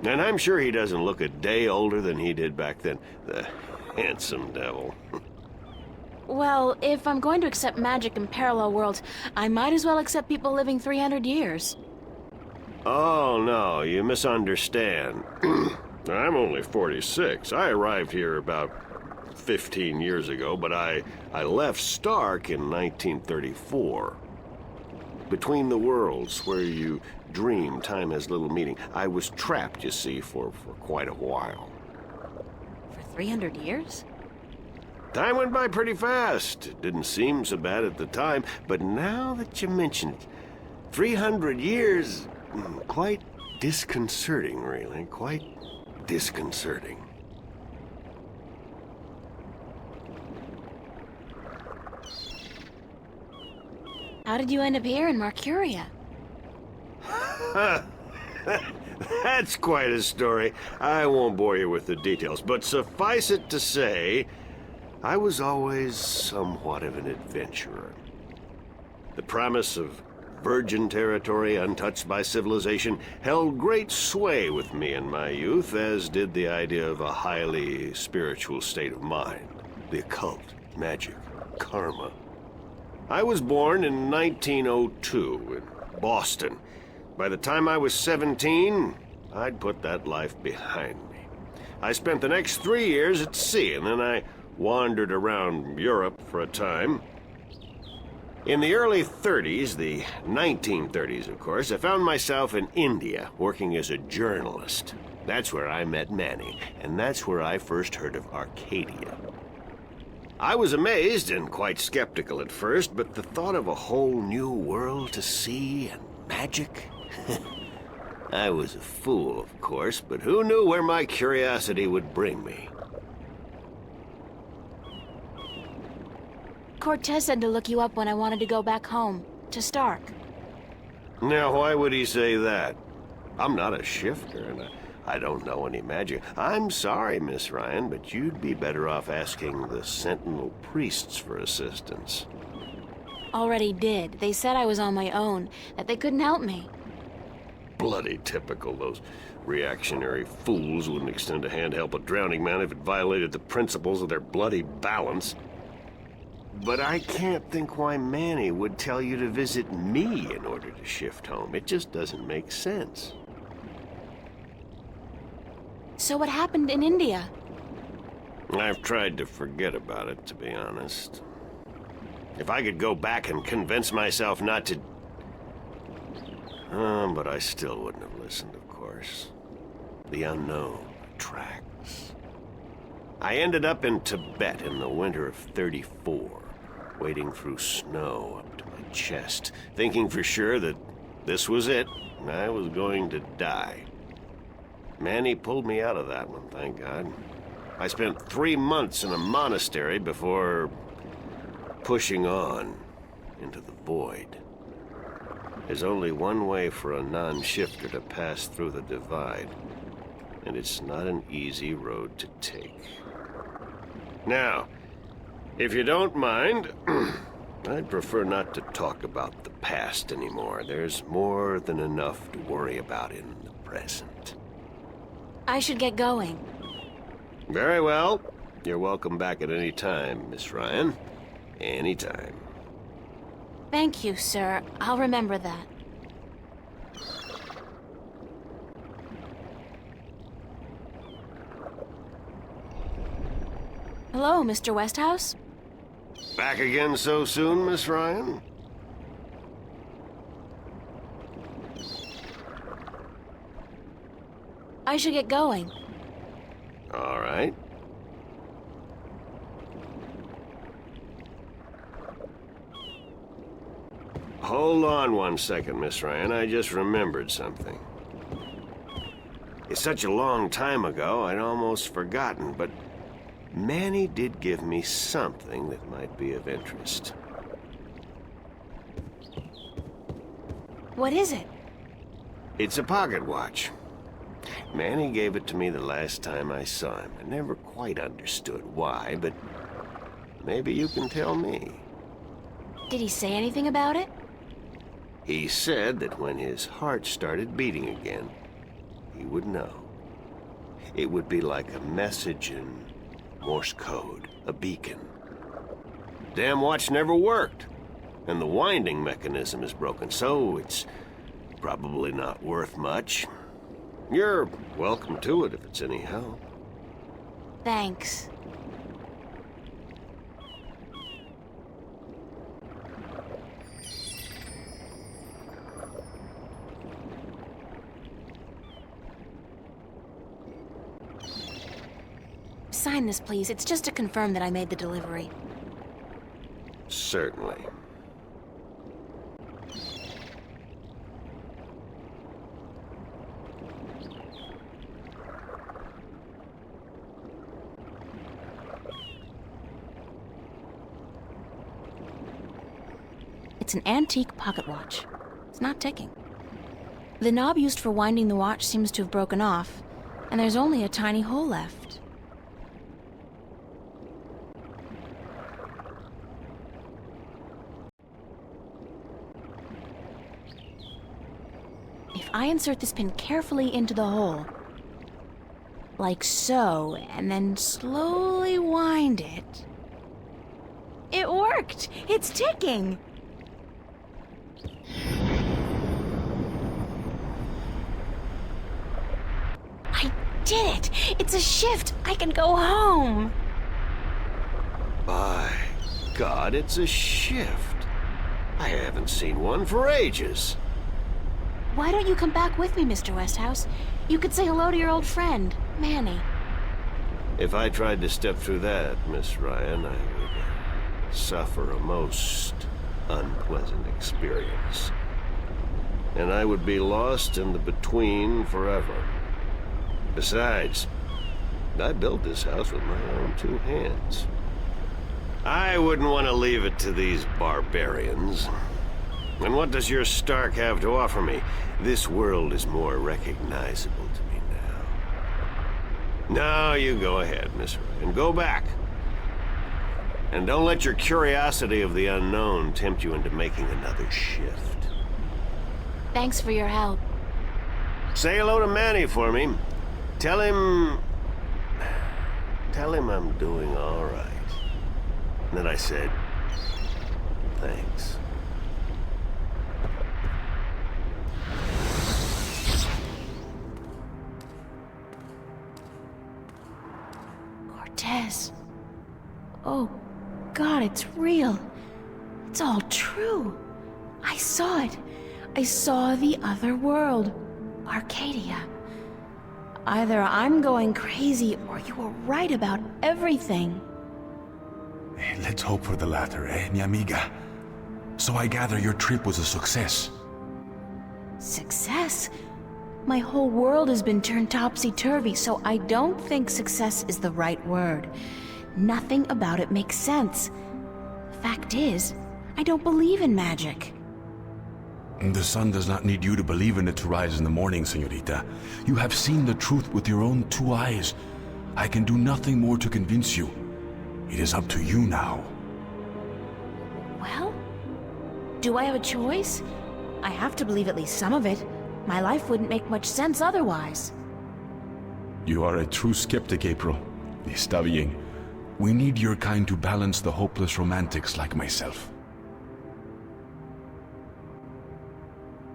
And I'm sure he doesn't look a day older than he did back then. The handsome devil. Well, if I'm going to accept magic in parallel worlds, I might as well accept people living 300 years. Oh, no, you misunderstand. I'm only 46. I arrived here about 15 years ago, but I left Stark in 1934. Between the worlds, where you dream time has little meaning, I was trapped, you see, for quite a while. For 300 years? Time went by pretty fast. It didn't seem so bad at the time, but now that you mention it, 300 years, quite disconcerting, really. Quite disconcerting. How did you end up here in Marcuria? That's quite a story. I won't bore you with the details, but suffice it to say, I was always somewhat of an adventurer. The promise of virgin territory untouched by civilization held great sway with me in my youth, as did the idea of a highly spiritual state of mind. The occult, magic, karma. I was born in 1902 in Boston. By the time I was 17, I'd put that life behind me. I spent the next 3 years at sea, and then I wandered around Europe for a time. In the early 30s, the 1930s, of course, I found myself in India working as a journalist. That's where I met Manny, and that's where I first heard of Arcadia. I was amazed and quite skeptical at first, but the thought of a whole new world to see and magic... I was a fool, of course, but who knew where my curiosity would bring me? Cortez said to look you up when I wanted to go back home, to Stark. Now, why would he say that? I'm not a shifter, and I don't know any magic. I'm sorry, Miss Ryan, but you'd be better off asking the Sentinel priests for assistance. Already did. They said I was on my own, that they couldn't help me. Bloody typical. Those reactionary fools wouldn't extend a hand to help a drowning man if it violated the principles of their bloody balance. But I can't think why Manny would tell you to visit me in order to shift home. It just doesn't make sense. So what happened in India? I've tried to forget about it, to be honest. If I could go back and convince myself not to... but I still wouldn't have listened, of course. The unknown attracts. I ended up in Tibet in the winter of 34, wading through snow up to my chest, thinking for sure that this was it, and I was going to die. Manny pulled me out of that one, thank God. I spent 3 months in a monastery before pushing on into the void. There's only one way for a non-shifter to pass through the divide, and it's not an easy road to take. Now, if you don't mind, I'd prefer not to talk about the past anymore. There's more than enough to worry about in the present. I should get going. Very well. You're welcome back at any time, Miss Ryan. Anytime. Thank you, sir. I'll remember that. Hello, Mr. Westhouse? Back again so soon, Miss Ryan? I should get going. All right. Hold on one second, Miss Ryan. I just remembered something. It's such a long time ago, I'd almost forgotten, but Manny did give me something that might be of interest. What is it? It's a pocket watch. Manny gave it to me the last time I saw him. I never quite understood why, but maybe you can tell me. Did he say anything about it? He said that when his heart started beating again, he would know. It would be like a message in Morse code, a beacon. Damn watch never worked, and the winding mechanism is broken, so it's probably not worth much. You're welcome to it if it's any help. Thanks. Sign this, please. It's just to confirm that I made the delivery. Certainly. It's an antique pocket watch. It's not ticking. The knob used for winding the watch seems to have broken off, and there's only a tiny hole left. If I insert this pin carefully into the hole, like so, and then slowly wind it... It worked! It's ticking! I did it! It's a shift! I can go home! By God, it's a shift. I haven't seen one for ages. Why don't you come back with me, Mr. Westhouse? You could say hello to your old friend, Manny. If I tried to step through that, Miss Ryan, I would suffer a most unpleasant experience. And I would be lost in the between forever. Besides, I built this house with my own two hands. I wouldn't want to leave it to these barbarians. And what does your Stark have to offer me? This world is more recognizable to me now. Now you go ahead, Miss Ryan. Go back. And don't let your curiosity of the unknown tempt you into making another shift. Thanks for your help. Say hello to Manny for me. Tell him I'm doing all right. And then I said, thanks. Cortez. Oh, God, it's real. It's all true. I saw it. I saw the other world. Arcadia. Either I'm going crazy, or you were right about everything. Let's hope for the latter, mi amiga? So I gather your trip was a success. Success? My whole world has been turned topsy-turvy, so I don't think success is the right word. Nothing about it makes sense. Fact is, I don't believe in magic. The sun does not need you to believe in it to rise in the morning, señorita. You have seen the truth with your own two eyes. I can do nothing more to convince you. It is up to you now. Well, do I have a choice? I have to believe at least some of it. My life wouldn't make much sense otherwise. You are a true skeptic, April. Está bien. We need your kind to balance the hopeless romantics like myself.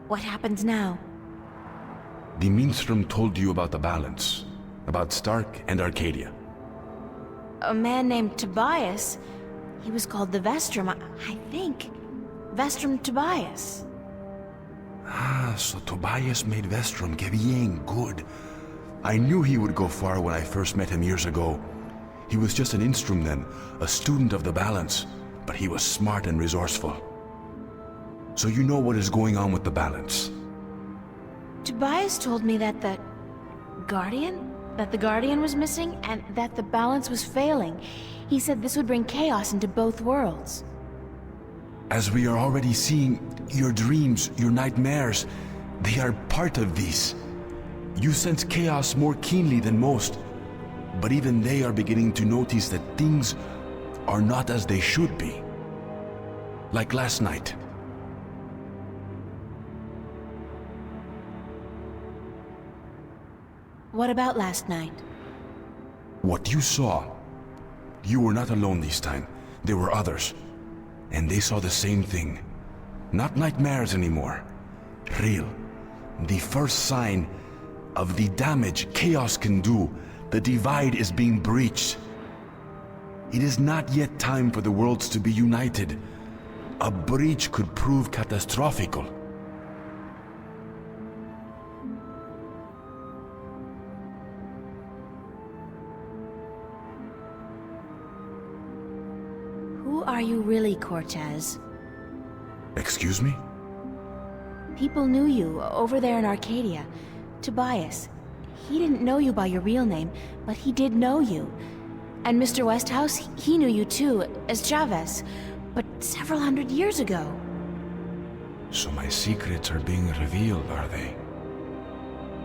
What happens now? The minstrel told you about the balance, about Stark and Arcadia. A man named Tobias. He was called the Vestrum, I think. Vestrum Tobias. Ah, so Tobias made Vestrum. Que bien, good. I knew he would go far when I first met him years ago. He was just an instrument then, a student of the balance, but he was smart and resourceful. So you know what is going on with the balance. Tobias told me that the Guardian? That the Guardian was missing, and that the balance was failing. He said this would bring chaos into both worlds. As we are already seeing, your dreams, your nightmares, they are part of these. You sense chaos more keenly than most, but even they are beginning to notice that things are not as they should be. Like last night. What about last night? What you saw, you were not alone this time. There were others. And they saw the same thing. Not nightmares anymore. Real. The first sign of the damage chaos can do. The divide is being breached. It is not yet time for the worlds to be united. A breach could prove catastrophical. Who are you really, Cortez? Excuse me? People knew you over there in Arcadia. Tobias. He didn't know you by your real name, but he did know you. And Mr. Westhouse, he knew you too, as Chavez, but several hundred years ago. So my secrets are being revealed, are they?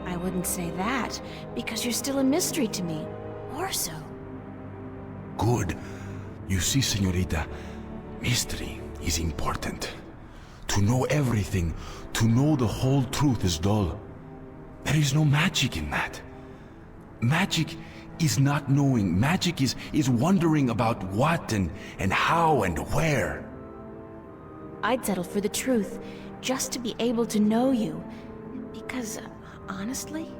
I wouldn't say that, because you're still a mystery to me. Or so. Good. You see, señorita, mystery is important. To know everything, to know the whole truth is dull. There is no magic in that. Magic is not knowing. Magic is wondering about what and how and where. I'd settle for the truth, just to be able to know you. Because, honestly,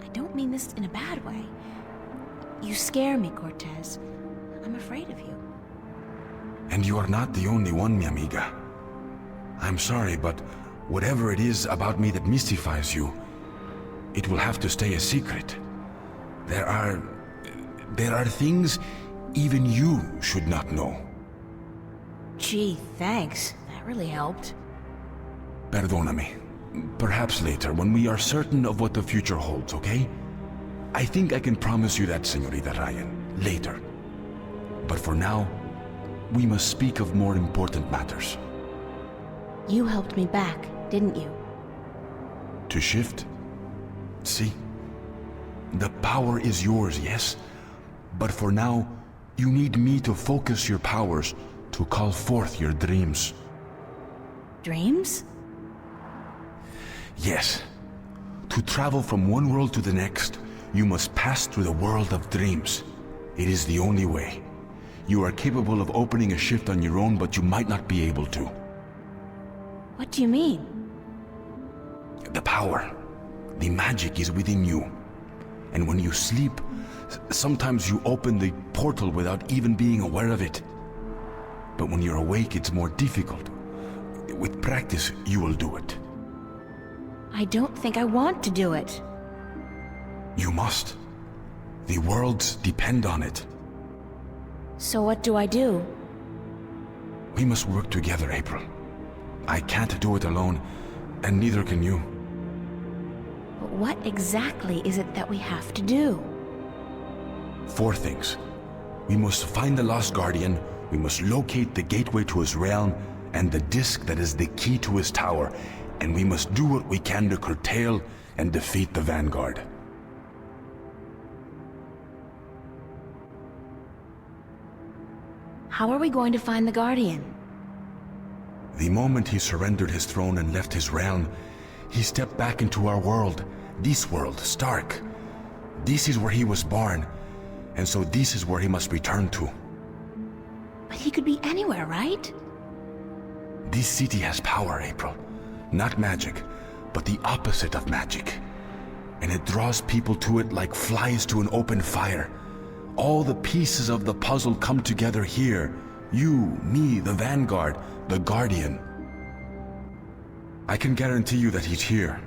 I don't mean this in a bad way. You scare me, Cortez. I'm afraid of you. And you are not the only one, mi amiga. I'm sorry, but whatever it is about me that mystifies you, it will have to stay a secret. There are things even you should not know. Gee, thanks. That really helped. Perdóname. Perhaps later, when we are certain of what the future holds, okay? I think I can promise you that, Señorita Ryan. Later. But for now, we must speak of more important matters. You helped me back, didn't you? To shift? See? The power is yours, yes? But for now, you need me to focus your powers to call forth your dreams. Dreams? Yes. To travel from one world to the next, you must pass through the world of dreams. It is the only way. You are capable of opening a shift on your own, but you might not be able to. What do you mean? The power, the magic is within you. And when you sleep, sometimes you open the portal without even being aware of it. But when you're awake, it's more difficult. With practice, you will do it. I don't think I want to do it. You must. The worlds depend on it. So what do I do? We must work together, April. I can't do it alone, and neither can you. But what exactly is it that we have to do? 4 things. We must find the lost guardian, we must locate the gateway to his realm, and the disc that is the key to his tower, and we must do what we can to curtail and defeat the Vanguard. How are we going to find the Guardian? The moment he surrendered his throne and left his realm, he stepped back into our world, this world, Stark. This is where he was born, and so this is where he must return to. But he could be anywhere, right? This city has power, April. Not magic, but the opposite of magic. And it draws people to it like flies to an open fire. All the pieces of the puzzle come together here. You, me, the Vanguard, the Guardian. I can guarantee you that he's here.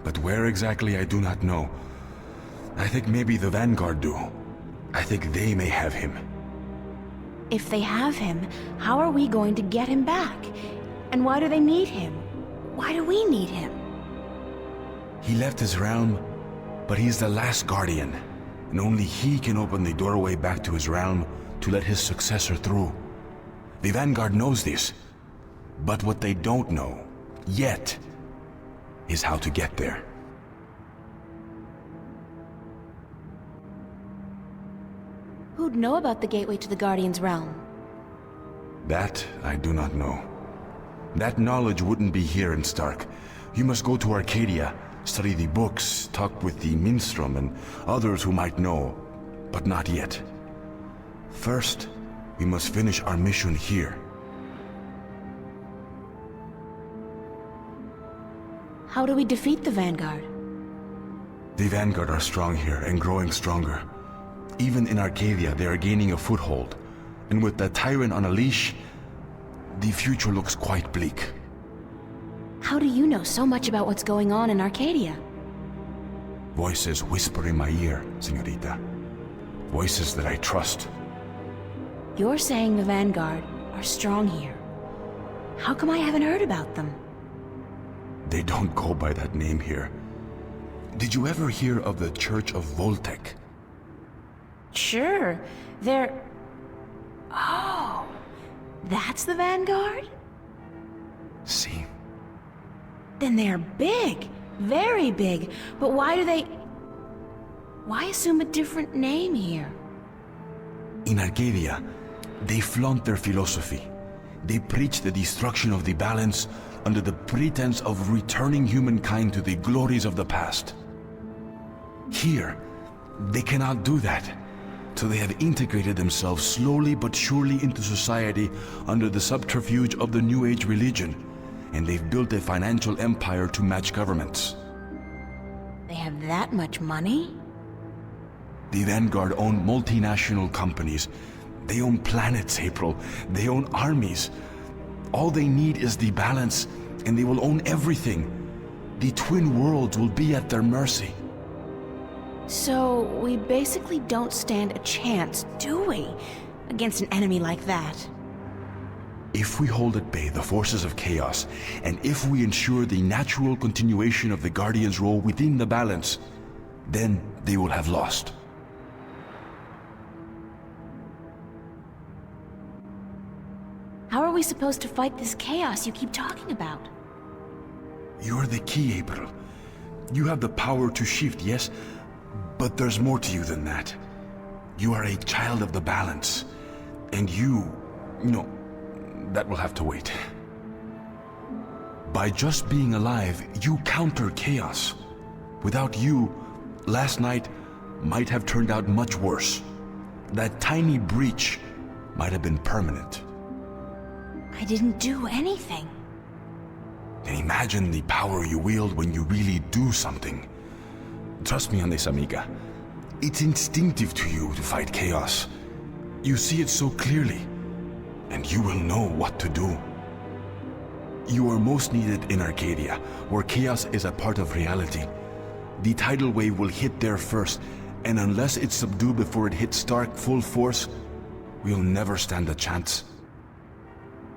But where exactly I do not know. I think maybe the Vanguard do. I think they may have him. If they have him, how are we going to get him back? And why do they need him? Why do we need him? He left his realm, but he's the last Guardian, and only he can open the doorway back to his realm to let his successor through. The Vanguard knows this, but what they don't know, yet, is how to get there. Who'd know about the gateway to the Guardian's realm? That I do not know. That knowledge wouldn't be here in Stark. You must go to Arcadia, study the books, talk with the Minstrom and others who might know, but not yet. First, we must finish our mission here. How do we defeat the Vanguard? The Vanguard are strong here and growing stronger. Even in Arcadia, they are gaining a foothold. And with the Tyrant on a leash, the future looks quite bleak. How do you know so much about what's going on in Arcadia? Voices whisper in my ear, señorita. Voices that I trust. You're saying the Vanguard are strong here. How come I haven't heard about them? They don't go by that name here. Did you ever hear of the Church of Voltec? Sure, they're... Oh, that's the Vanguard? See? Then they're big, very big. But why do they... Why assume a different name here? In Arcadia, they flaunt their philosophy. They preach the destruction of the balance under the pretense of returning humankind to the glories of the past. Here, they cannot do that. So they have integrated themselves slowly but surely into society under the subterfuge of the New Age religion, and they've built a financial empire to match governments. They have that much money? The Vanguard own multinational companies. They own planets, April. They own armies. All they need is the balance, and they will own everything. The twin worlds will be at their mercy. So, we basically don't stand a chance, do we? Against an enemy like that. If we hold at bay the forces of chaos, and if we ensure the natural continuation of the Guardian's role within the balance, then they will have lost. How are we supposed to fight this chaos you keep talking about? You're the key, April. You have the power to shift, yes? But there's more to you than that. You are a child of the balance. And no, that will have to wait. By just being alive, you counter chaos. Without you, last night might have turned out much worse. That tiny breach might have been permanent. I didn't do anything. And imagine the power you wield when you really do something. Trust me on this, amiga. It's instinctive to you to fight chaos. You see it so clearly, and you will know what to do. You are most needed in Arcadia, where chaos is a part of reality. The tidal wave will hit there first, and unless it's subdued before it hits Stark full force, we'll never stand a chance.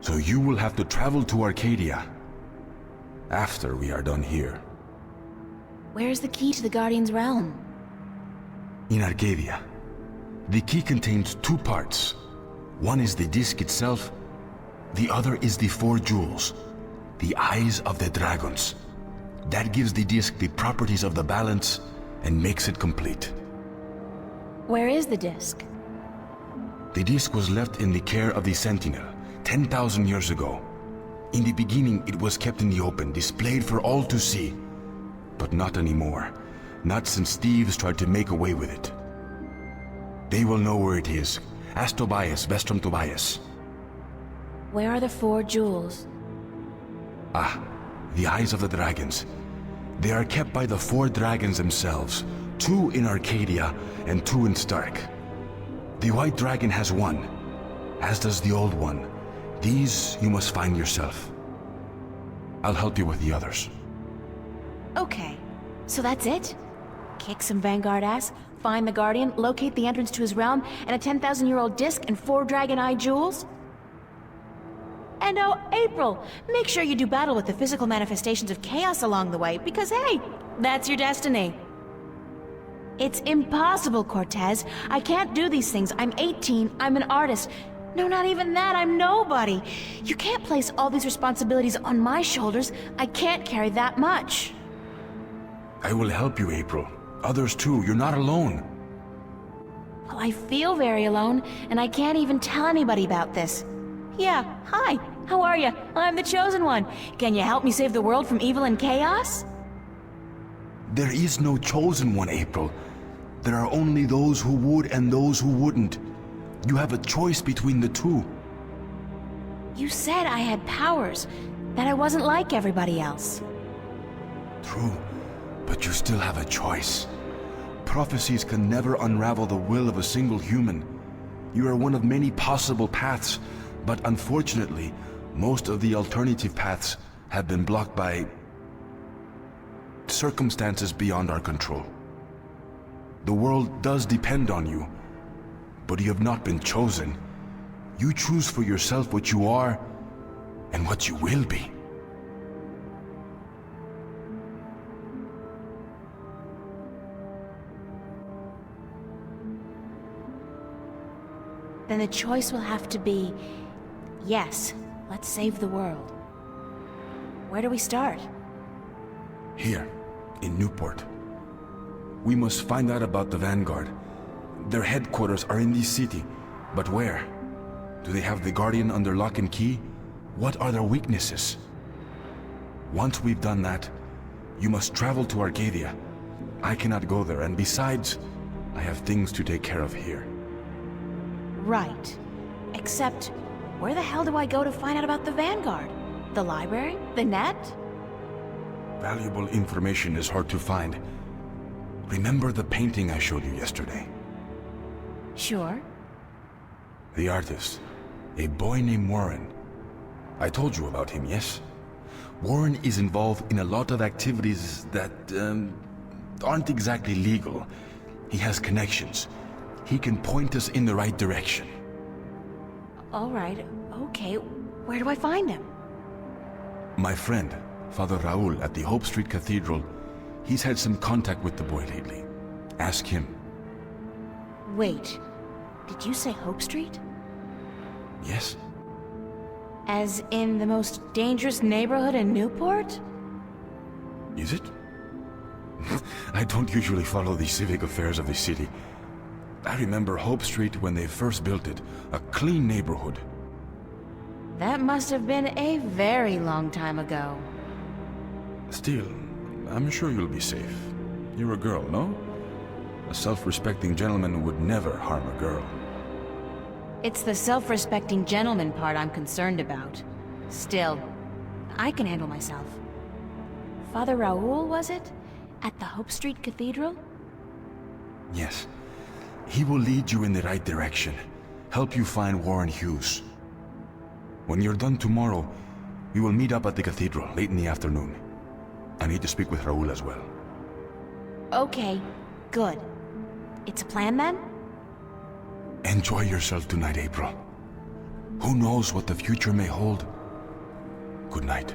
So you will have to travel to Arcadia after we are done here. Where's the key to the Guardian's realm? In Arcadia. The key contains two parts. One is the disc itself, the other is the 4 jewels, the eyes of the dragons. That gives the disc the properties of the balance and makes it complete. Where is the disc? The disc was left in the care of the Sentinel 10,000 years ago. In the beginning, it was kept in the open, displayed for all to see. But not anymore. Not since thieves tried to make away with it. They will know where it is. Ask Tobias, Vestrum Tobias. Where are the 4 jewels? Ah, the eyes of the dragons. They are kept by the 4 dragons themselves. 2 in Arcadia and 2 in Stark. The white dragon has 1, as does the old one. These you must find yourself. I'll help you with the others. Okay, so that's it? kick some Vanguard ass, find the Guardian, locate the entrance to his realm, and a 10,000-year-old disc and 4 Dragon-Eye jewels? And oh, April, make sure you do battle with the physical manifestations of chaos along the way, because hey, that's your destiny. It's impossible, Cortez. I can't do these things. I'm 18, I'm an artist. No, not even that, I'm nobody. You can't place all these responsibilities on my shoulders. I can't carry that much. I will help you, April. Others too, you're not alone. Well, I feel very alone, and I can't even tell anybody about this. Yeah, hi, how are you? I'm the Chosen One. Can you help me save the world from evil and chaos? There is no chosen one, April. There are only those who would and those who wouldn't. You have a choice between the two. You said I had powers, that I wasn't like everybody else. True, but you still have a choice. Prophecies can never unravel the will of a single human. You are one of many possible paths, but unfortunately, most of the alternative paths have been blocked by circumstances beyond our control. The world does depend on you, but you have not been chosen. You choose for yourself what you are and what you will be. Then the choice will have to be, yes, let's save the world. Where do we start? Here, in Newport. We must find out about the Vanguard. Their headquarters are in this city, but where? Do they have the Guardian under lock and key? What are their weaknesses? Once we've done that, you must travel to Arcadia. I cannot go there, and besides, I have things to take care of here. Right. Except, where the hell do I go to find out about the Vanguard? The library? The net? Valuable information is hard to find. Remember the painting I showed you yesterday? Sure. The artist, a boy named Warren. I told you about him, yes? Warren is involved in a lot of activities that aren't exactly legal. He has connections. He can point us in the right direction. All right, okay. Where do I find him? My friend, Father Raul at the Hope Street Cathedral, he's had some contact with the boy lately. Ask him. Wait, did you say Hope Street? Yes? As in the most dangerous neighborhood in Newport? Is it? I don't usually follow the civic affairs of the city. I remember Hope Street when they first built it, a clean neighborhood. That must have been a very long time ago. Still, I'm sure you'll be safe. You're a girl, no? A self-respecting gentleman would never harm a girl. It's the self-respecting gentleman part I'm concerned about. Still, I can handle myself. Father Raul, was it? At the Hope Street Cathedral? Yes. He will lead you in the right direction, help you find Warren Hughes. When you're done tomorrow, we will meet up at the cathedral late in the afternoon. I need to speak with Raul as well. Okay, good. It's a plan then? Enjoy yourself tonight, April. Who knows what the future may hold? Good night.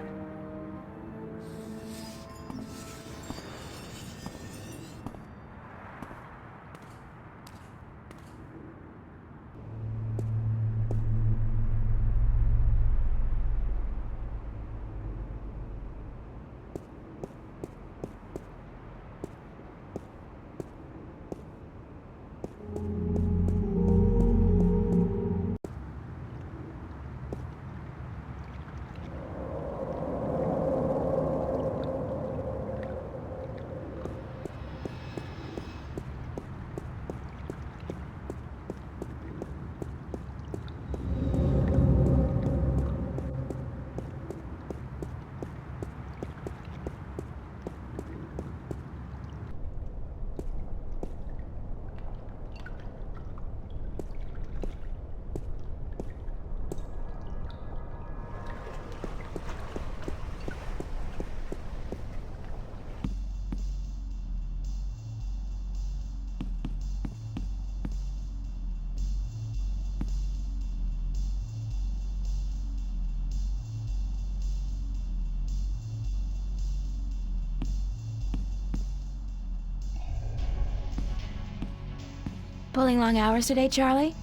Pulling long hours today, Charlie?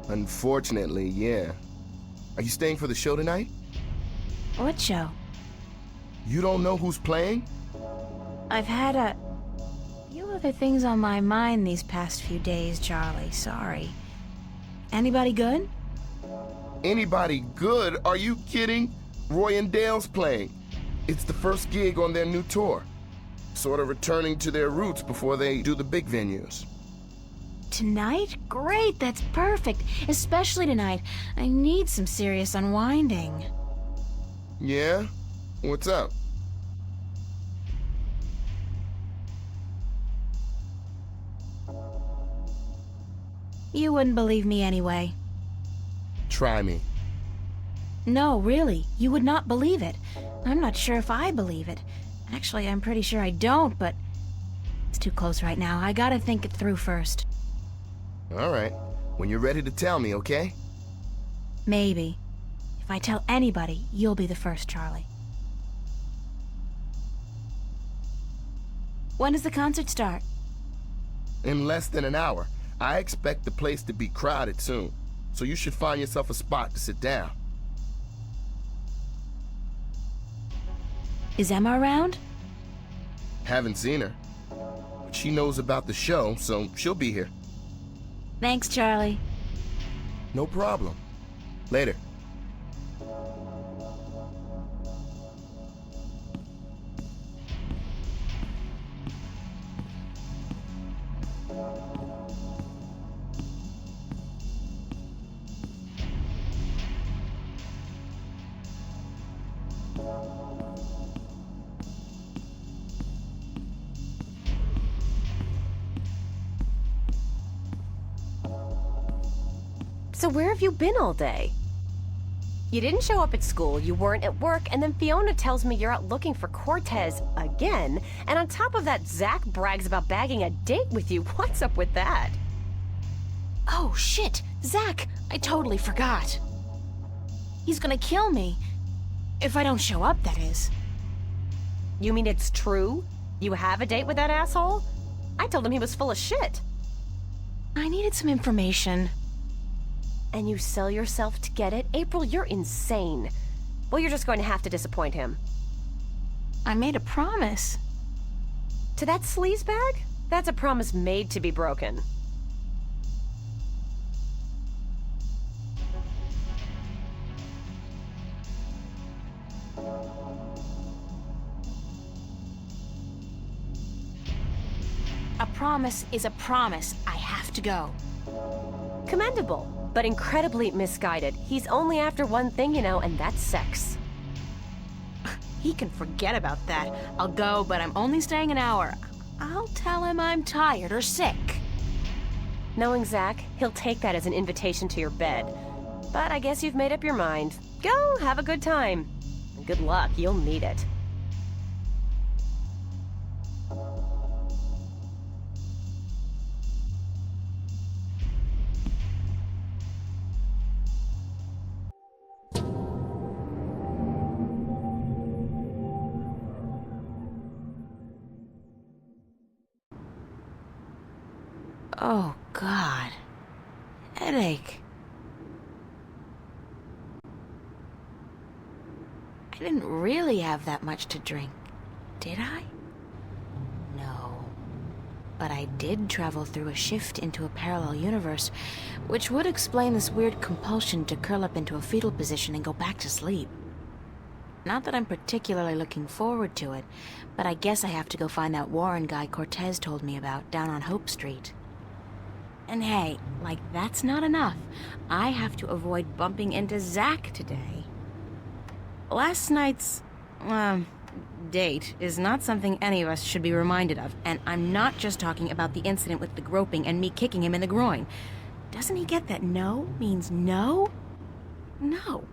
Unfortunately, yeah. Are you staying for the show tonight? What show? You don't know who's playing? I've had a few other things on my mind these past few days, Charlie. Sorry. Anybody good? Anybody good? Are you kidding? Roy and Dale's playing. It's the first gig on their new tour. Sort of returning to their roots before they do the big venues. Tonight? Great, that's perfect. Especially tonight. I need some serious unwinding. Yeah? What's up? You wouldn't believe me anyway. Try me. No, really, you would not believe it. I'm not sure if I believe it. Actually, I'm pretty sure I don't, but it's too close right now. I gotta think it through first. All right. When you're ready to tell me, okay? Maybe. If I tell anybody, you'll be the first, Charlie. When does the concert start? In less than an hour. I expect the place to be crowded soon, so you should find yourself a spot to sit down. Is Emma around? Haven't seen her. But she knows about the show, so she'll be here. Thanks, Charlie. No problem. Later. So where have you been all day? You didn't show up at school, you weren't at work, and then Fiona tells me you're out looking for Cortez again, and on top of that, Zach brags about bagging a date with you. What's up with that? Oh, shit! Zach! I totally forgot. He's gonna kill me. If I don't show up, that is. You mean it's true? You have a date with that asshole? I told him he was full of shit. I needed some information. And you sell yourself to get it? April, you're insane. Well, you're just going to have to disappoint him. I made a promise. To that sleazebag? That's a promise made to be broken. A promise is a promise. I have to go. Commendable, but incredibly misguided. He's only after one thing, you know, and that's sex. He can forget about that. I'll go, but I'm only staying an hour. I'll tell him I'm tired or sick. Knowing Zach, he'll take that as an invitation to your bed. But I guess you've made up your mind. Go, have a good time. And good luck, you'll need it. Oh, God. Headache. I didn't really have that much to drink, did I? No. But I did travel through a shift into a parallel universe, which would explain this weird compulsion to curl up into a fetal position and go back to sleep. Not that I'm particularly looking forward to it, but I guess I have to go find that Warren guy Cortez told me about down on Hope Street. And hey, like that's not enough. I have to avoid bumping into Zach today. Last night's, date is not something any of us should be reminded of, and I'm not just talking about the incident with the groping and me kicking him in the groin. Doesn't he get that no means no? No.